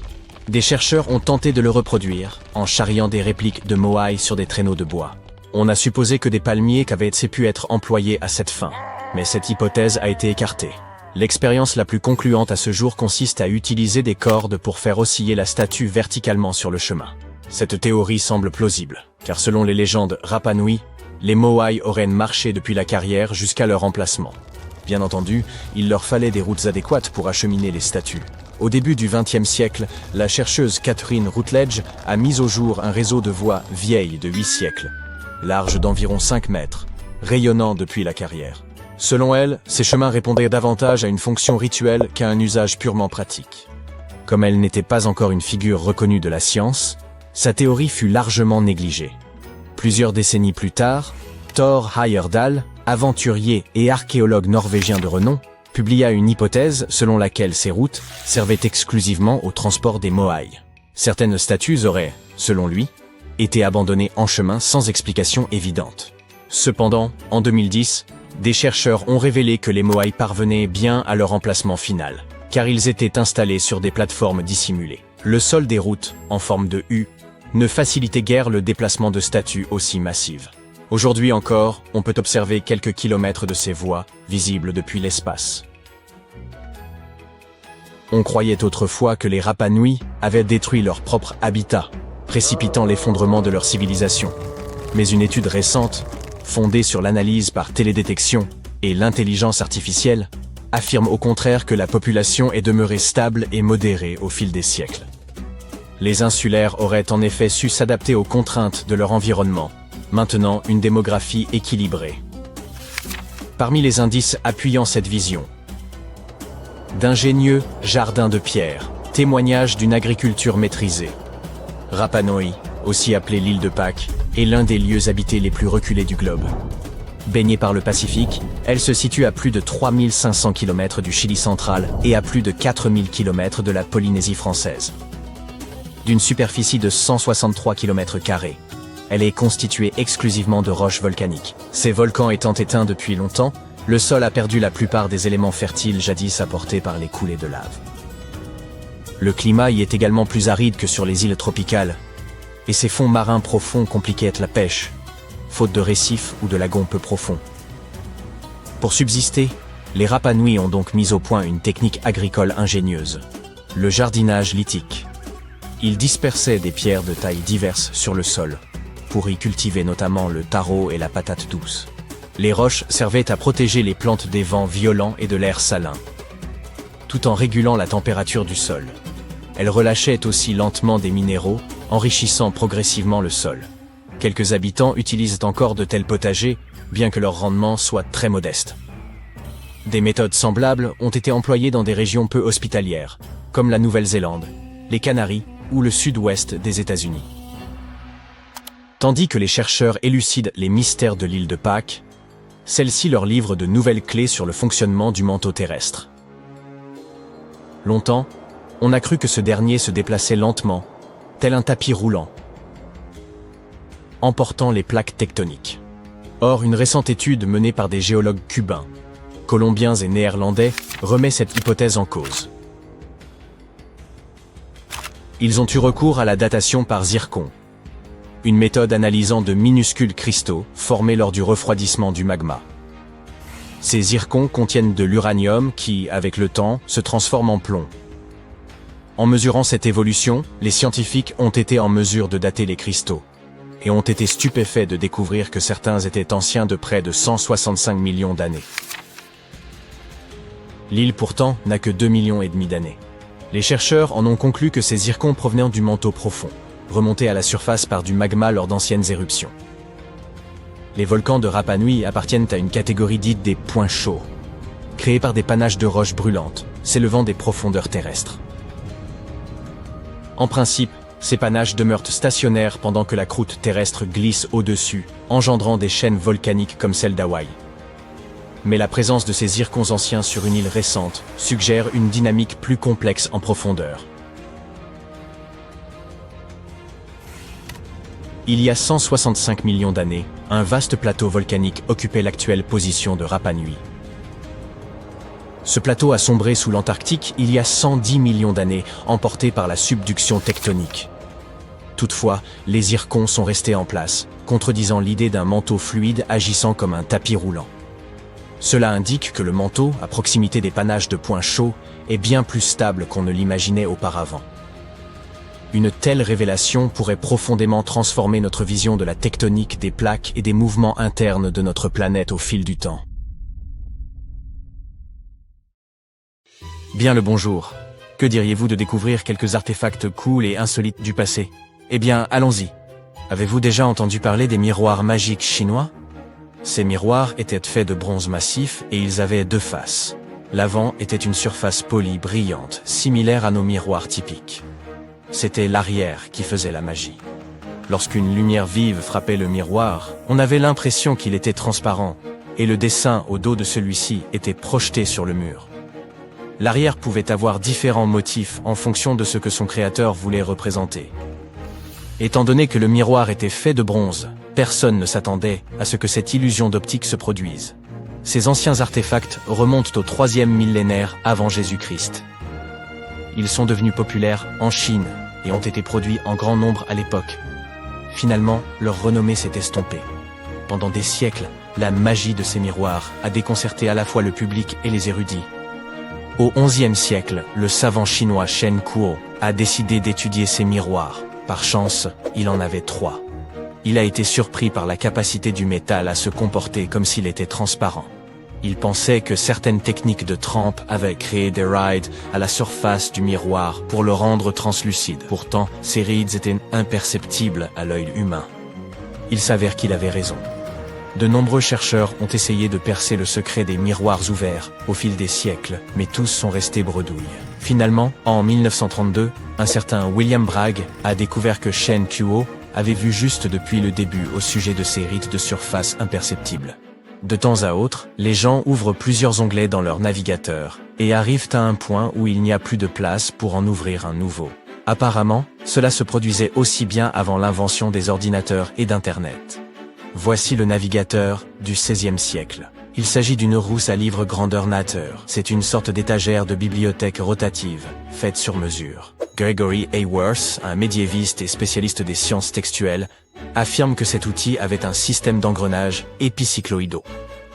Des chercheurs ont tenté de le reproduire, en charriant des répliques de Moai sur des traîneaux de bois. On a supposé que des palmiers avaient pu être employés à cette fin, mais cette hypothèse a été écartée. L'expérience la plus concluante à ce jour consiste à utiliser des cordes pour faire osciller la statue verticalement sur le chemin. Cette théorie semble plausible, car selon les légendes Rapa Nui, les Moai auraient marché depuis la carrière jusqu'à leur emplacement. Bien entendu, il leur fallait des routes adéquates pour acheminer les statues. Au début du XXe siècle, la chercheuse Catherine Routledge a mis au jour un réseau de voies vieilles de 8 siècles, large d'environ 5 mètres, rayonnant depuis la carrière. Selon elle, ces chemins répondaient davantage à une fonction rituelle qu'à un usage purement pratique. Comme elle n'était pas encore une figure reconnue de la science, sa théorie fut largement négligée. Plusieurs décennies plus tard, Thor Heyerdahl, aventurier et archéologue norvégien de renom, publia une hypothèse selon laquelle ces routes servaient exclusivement au transport des Moai. Certaines statues auraient, selon lui, été abandonnées en chemin sans explication évidente. Cependant, en 2010, des chercheurs ont révélé que les Moai parvenaient bien à leur emplacement final, car ils étaient installés sur des plateformes dissimulées. Le sol des routes, en forme de U, ne facilitait guère le déplacement de statues aussi massives. Aujourd'hui encore, on peut observer quelques kilomètres de ces voies, visibles depuis l'espace. On croyait autrefois que les Rapa Nui avaient détruit leur propre habitat, précipitant l'effondrement de leur civilisation. Mais une étude récente, fondée sur l'analyse par télédétection et l'intelligence artificielle, affirme au contraire que la population est demeurée stable et modérée au fil des siècles. Les insulaires auraient en effet su s'adapter aux contraintes de leur environnement, maintenant une démographie équilibrée. Parmi les indices appuyant cette vision, d'ingénieux jardins de pierre, témoignage d'une agriculture maîtrisée. Rapa Nui, aussi appelée l'île de Pâques, est l'un des lieux habités les plus reculés du globe. Baignée par le Pacifique, elle se situe à plus de 3500 km du Chili central et à plus de 4000 km de la Polynésie française. D'une superficie de 163 km², elle est constituée exclusivement de roches volcaniques. Ces volcans étant éteints depuis longtemps, le sol a perdu la plupart des éléments fertiles jadis apportés par les coulées de lave. Le climat y est également plus aride que sur les îles tropicales, et ces fonds marins profonds compliquaient la pêche, faute de récifs ou de lagons peu profonds. Pour subsister, les Rapa Nui ont donc mis au point une technique agricole ingénieuse, le jardinage lithique. Ils dispersaient des pierres de tailles diverses sur le sol, pour y cultiver notamment le taro et la patate douce. Les roches servaient à protéger les plantes des vents violents et de l'air salin, tout en régulant la température du sol. Elles relâchaient aussi lentement des minéraux, enrichissant progressivement le sol. Quelques habitants utilisent encore de tels potagers, bien que leur rendement soit très modeste. Des méthodes semblables ont été employées dans des régions peu hospitalières, comme la Nouvelle-Zélande, les Canaries ou le sud-ouest des États-Unis. Tandis que les chercheurs élucident les mystères de l'île de Pâques, celle-ci leur livre de nouvelles clés sur le fonctionnement du manteau terrestre. Longtemps, on a cru que ce dernier se déplaçait lentement, tel un tapis roulant, emportant les plaques tectoniques. Or, une récente étude menée par des géologues cubains, colombiens et néerlandais remet cette hypothèse en cause. Ils ont eu recours à la datation par zircon, une méthode analysant de minuscules cristaux formés lors du refroidissement du magma. Ces zircons contiennent de l'uranium qui, avec le temps, se transforme en plomb. En mesurant cette évolution, les scientifiques ont été en mesure de dater les cristaux et ont été stupéfaits de découvrir que certains étaient anciens de près de 165 millions d'années. L'île pourtant n'a que 2,5 millions d'années. Les chercheurs en ont conclu que ces zircons provenaient du manteau profond, remontés à la surface par du magma lors d'anciennes éruptions. Les volcans de Rapa Nui appartiennent à une catégorie dite des points chauds, créés par des panaches de roches brûlantes, s'élevant des profondeurs terrestres. En principe, ces panaches demeurent stationnaires pendant que la croûte terrestre glisse au-dessus, engendrant des chaînes volcaniques comme celle d'Hawaï. Mais la présence de ces zircons anciens sur une île récente suggère une dynamique plus complexe en profondeur. Il y a 165 millions d'années, un vaste plateau volcanique occupait l'actuelle position de Rapa Nui. Ce plateau a sombré sous l'Antarctique il y a 110 millions d'années, emporté par la subduction tectonique. Toutefois, les zircons sont restés en place, contredisant l'idée d'un manteau fluide agissant comme un tapis roulant. Cela indique que le manteau, à proximité des panaches de points chauds, est bien plus stable qu'on ne l'imaginait auparavant. Une telle révélation pourrait profondément transformer notre vision de la tectonique des plaques et des mouvements internes de notre planète au fil du temps. Bien le bonjour. Que diriez-vous de découvrir quelques artefacts cool et insolites du passé? Eh bien, allons-y. Avez-vous déjà entendu parler des miroirs magiques chinois? Ces miroirs étaient faits de bronze massif et ils avaient deux faces. L'avant était une surface polie brillante, similaire à nos miroirs typiques. C'était l'arrière qui faisait la magie. Lorsqu'une lumière vive frappait le miroir, on avait l'impression qu'il était transparent, et le dessin au dos de celui-ci était projeté sur le mur. L'arrière pouvait avoir différents motifs en fonction de ce que son créateur voulait représenter. Étant donné que le miroir était fait de bronze, personne ne s'attendait à ce que cette illusion d'optique se produise. Ces anciens artefacts remontent au 3e millénaire avant Jésus-Christ. Ils sont devenus populaires en Chine et ont été produits en grand nombre à l'époque. Finalement, leur renommée s'est estompée. Pendant des siècles, la magie de ces miroirs a déconcerté à la fois le public et les érudits. Au XIe siècle, le savant chinois Shen Kuo a décidé d'étudier ces miroirs. Par chance, il en avait 3. Il a été surpris par la capacité du métal à se comporter comme s'il était transparent. Il pensait que certaines techniques de trempe avaient créé des rides à la surface du miroir pour le rendre translucide. Pourtant, ces rides étaient imperceptibles à l'œil humain. Il s'avère qu'il avait raison. De nombreux chercheurs ont essayé de percer le secret des miroirs ouverts au fil des siècles, mais tous sont restés bredouilles. Finalement, en 1932, un certain William Bragg a découvert que Shen Kuo avait vu juste depuis le début au sujet de ces rides de surface imperceptibles. De temps à autre, les gens ouvrent plusieurs onglets dans leur navigateur et arrivent à un point où il n'y a plus de place pour en ouvrir un nouveau. Apparemment, cela se produisait aussi bien avant l'invention des ordinateurs et d'Internet. Voici le navigateur du XVIe siècle. Il s'agit d'une rousse à livres grandeur nature. C'est une sorte d'étagère de bibliothèque rotative, faite sur mesure. Gregory Haworth, un médiéviste et spécialiste des sciences textuelles, affirme que cet outil avait un système d'engrenages épicycloïdaux.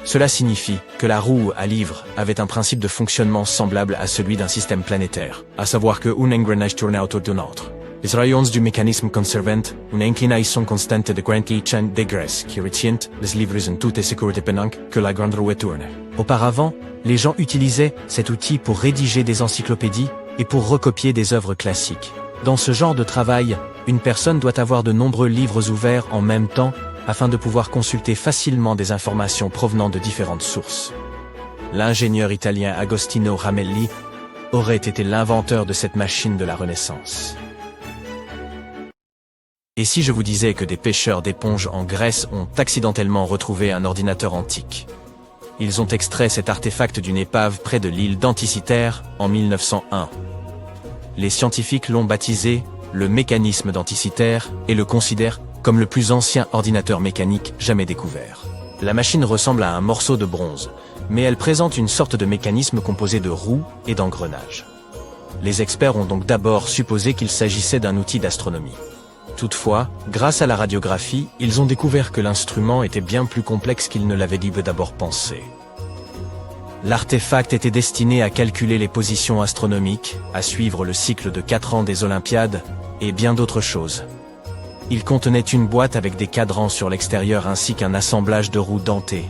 Cela signifie que la roue à livres avait un principe de fonctionnement semblable à celui d'un système planétaire, à savoir que un engrenage tourne autour d'un autre. Les rayons du mécanisme conservent une inclinaison constante de 45 degrés qui retient les livres en toute sécurité pendant que la grande roue tourne. Auparavant, les gens utilisaient cet outil pour rédiger des encyclopédies et pour recopier des œuvres classiques. Dans ce genre de travail, Une personne doit avoir de nombreux livres ouverts en même temps afin de pouvoir consulter facilement des informations provenant de différentes sources. L'ingénieur italien Agostino Ramelli aurait été l'inventeur de cette machine de la Renaissance. Et si je vous disais que des pêcheurs d'éponges en Grèce ont accidentellement retrouvé un ordinateur antique? Ils ont extrait cet artefact d'une épave près de l'île d'Anticythère en 1901. Les scientifiques l'ont baptisé le mécanisme d'Anticythère et le considèrent comme le plus ancien ordinateur mécanique jamais découvert. La machine ressemble à un morceau de bronze, mais elle présente une sorte de mécanisme composé de roues et d'engrenages. Les experts ont donc d'abord supposé qu'il s'agissait d'un outil d'astronomie. Toutefois, grâce à la radiographie, ils ont découvert que l'instrument était bien plus complexe qu'ils ne l'avaient d'abord pensé. L'artefact était destiné à calculer les positions astronomiques, à suivre le cycle de 4 ans des Olympiades, et bien d'autres choses. Il contenait une boîte avec des cadrans sur l'extérieur ainsi qu'un assemblage de roues dentées.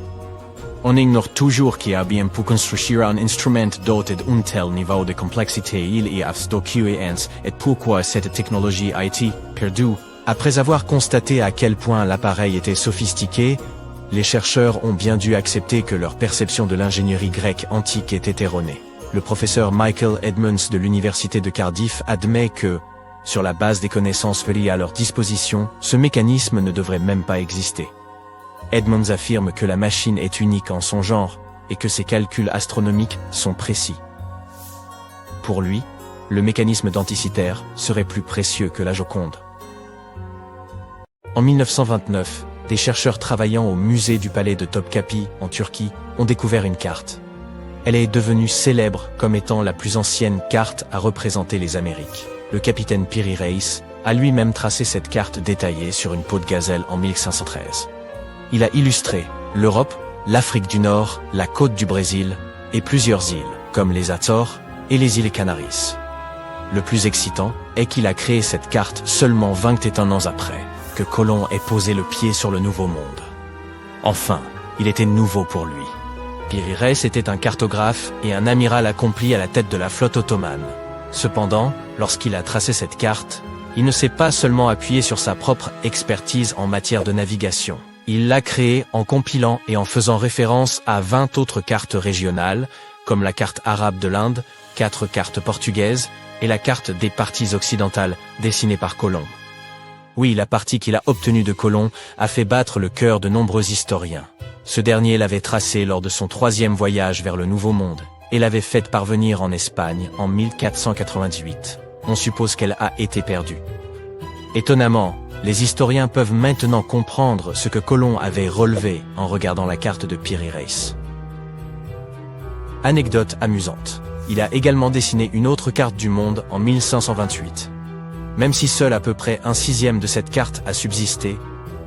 On ignore toujours qui a bien pu construire un instrument doté d'un tel niveau de complexité il y a stocké et pourquoi cette technologie a été perdue. Après avoir constaté à quel point l'appareil était sophistiqué, les chercheurs ont bien dû accepter que leur perception de l'ingénierie grecque antique était erronée. Le professeur Michael Edmonds de l'université de Cardiff admet que, sur la base des connaissances liées à leur disposition, ce mécanisme ne devrait même pas exister. Edmonds affirme que la machine est unique en son genre et que ses calculs astronomiques sont précis. Pour lui, le mécanisme d'Anticythère serait plus précieux que la Joconde. En 1929, des chercheurs travaillant au musée du palais de Topkapi, en Turquie, ont découvert une carte. Elle est devenue célèbre comme étant la plus ancienne carte à représenter les Amériques. Le capitaine Piri Reis a lui-même tracé cette carte détaillée sur une peau de gazelle en 1513. Il a illustré l'Europe, l'Afrique du Nord, la côte du Brésil et plusieurs îles, comme les Açores et les îles Canaries. Le plus excitant est qu'il a créé cette carte seulement 21 ans après que Colomb ait posé le pied sur le Nouveau Monde. Enfin, il était nouveau pour lui. Piri Reis était un cartographe et un amiral accompli à la tête de la flotte ottomane. Cependant, lorsqu'il a tracé cette carte, il ne s'est pas seulement appuyé sur sa propre expertise en matière de navigation. Il l'a créée en compilant et en faisant référence à 20 autres cartes régionales, comme la carte arabe de l'Inde, 4 cartes portugaises et la carte des parties occidentales dessinée par Colomb. Oui, la partie qu'il a obtenue de Colomb a fait battre le cœur de nombreux historiens. Ce dernier l'avait tracée lors de son 3e voyage vers le Nouveau Monde et l'avait faite parvenir en Espagne en 1498. On suppose qu'elle a été perdue. Étonnamment, les historiens peuvent maintenant comprendre ce que Colomb avait relevé en regardant la carte de Piri Reis. Anecdote amusante. Il a également dessiné une autre carte du monde en 1528. Même si seul à peu près 1/6 de cette carte a subsisté,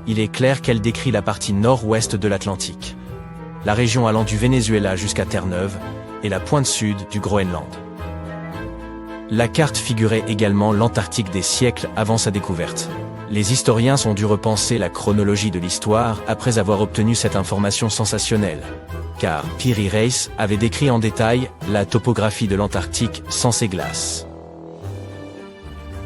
il est clair qu'elle décrit la partie nord-ouest de l'Atlantique, la région allant du Venezuela jusqu'à Terre-Neuve et la pointe sud du Groenland. La carte figurait également l'Antarctique des siècles avant sa découverte. Les historiens ont dû repenser la chronologie de l'histoire après avoir obtenu cette information sensationnelle, car Piri Reis avait décrit en détail la topographie de l'Antarctique sans ses glaces.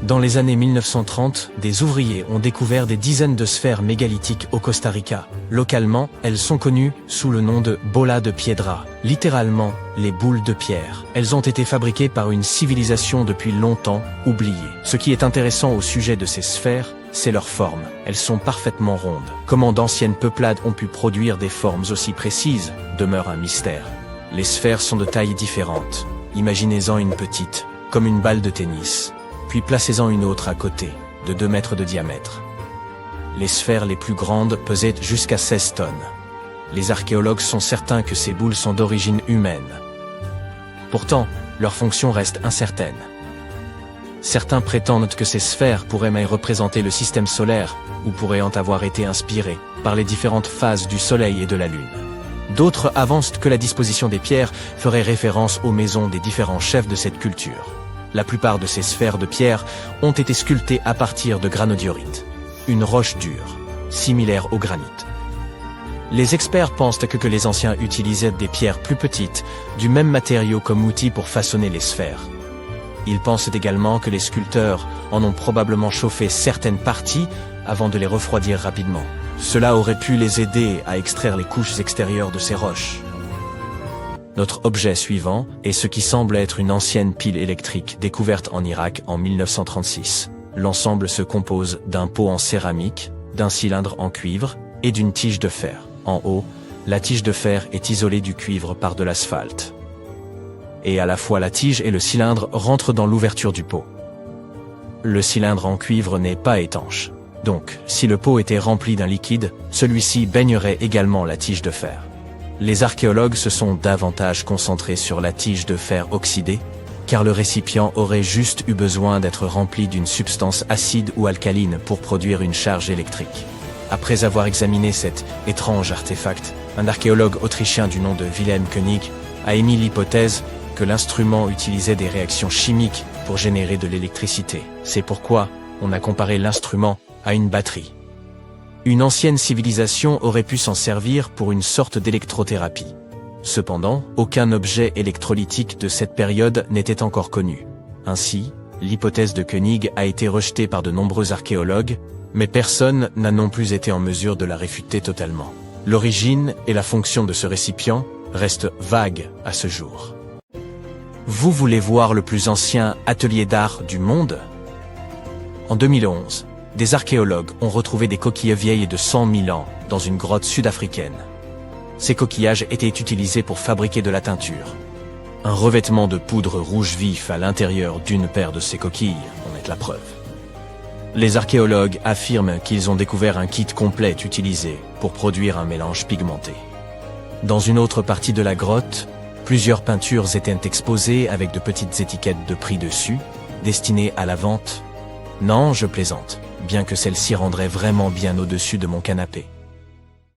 Dans les années 1930, des ouvriers ont découvert des dizaines de sphères mégalithiques au Costa Rica. Localement, elles sont connues sous le nom de bola de piedra, littéralement les boules de pierre. Elles ont été fabriquées par une civilisation depuis longtemps oubliée. Ce qui est intéressant au sujet de ces sphères, c'est leur forme. Elles sont parfaitement rondes. Comment d'anciennes peuplades ont pu produire des formes aussi précises demeure un mystère. Les sphères sont de tailles différentes. Imaginez-en une petite, comme une balle de tennis. Puis placez-en une autre à côté, de 2 mètres de diamètre. Les sphères les plus grandes pesaient jusqu'à 16 tonnes. Les archéologues sont certains que ces boules sont d'origine humaine. Pourtant, leur fonction reste incertaine. Certains prétendent que ces sphères pourraient même représenter le système solaire, ou pourraient en avoir été inspirées par les différentes phases du Soleil et de la Lune. D'autres avancent que la disposition des pierres ferait référence aux maisons des différents chefs de cette culture. La plupart de ces sphères de pierre ont été sculptées à partir de granodiorite, une roche dure, similaire au granit. Les experts pensent que les anciens utilisaient des pierres plus petites, du même matériau comme outil pour façonner les sphères. Ils pensent également que les sculpteurs en ont probablement chauffé certaines parties avant de les refroidir rapidement. Cela aurait pu les aider à extraire les couches extérieures de ces roches. Notre objet suivant est ce qui semble être une ancienne pile électrique découverte en Irak en 1936. L'ensemble se compose d'un pot en céramique, d'un cylindre en cuivre et d'une tige de fer. En haut, la tige de fer est isolée du cuivre par de l'asphalte. Et à la fois la tige et le cylindre rentrent dans l'ouverture du pot. Le cylindre en cuivre n'est pas étanche. Donc, si le pot était rempli d'un liquide, celui-ci baignerait également la tige de fer. Les archéologues se sont davantage concentrés sur la tige de fer oxydée, car le récipient aurait juste eu besoin d'être rempli d'une substance acide ou alcaline pour produire une charge électrique. Après avoir examiné cet étrange artefact, un archéologue autrichien du nom de Wilhelm König a émis l'hypothèse que l'instrument utilisait des réactions chimiques pour générer de l'électricité. C'est pourquoi on a comparé l'instrument à une batterie. Une ancienne civilisation aurait pu s'en servir pour une sorte d'électrothérapie. Cependant, aucun objet électrolytique de cette période n'était encore connu. Ainsi, l'hypothèse de König a été rejetée par de nombreux archéologues, mais personne n'a non plus été en mesure de la réfuter totalement. L'origine et la fonction de ce récipient restent vagues à ce jour. Vous voulez voir le plus ancien atelier d'art du monde? En 2011, des archéologues ont retrouvé des coquilles vieilles de 100 000 ans dans une grotte sud-africaine. Ces coquillages étaient utilisés pour fabriquer de la teinture. Un revêtement de poudre rouge vif à l'intérieur d'une paire de ces coquilles en est la preuve. Les archéologues affirment qu'ils ont découvert un kit complet utilisé pour produire un mélange pigmenté. Dans une autre partie de la grotte, plusieurs peintures étaient exposées avec de petites étiquettes de prix dessus, destinées à la vente. Non, je plaisante, bien que celle-ci rendrait vraiment bien au-dessus de mon canapé.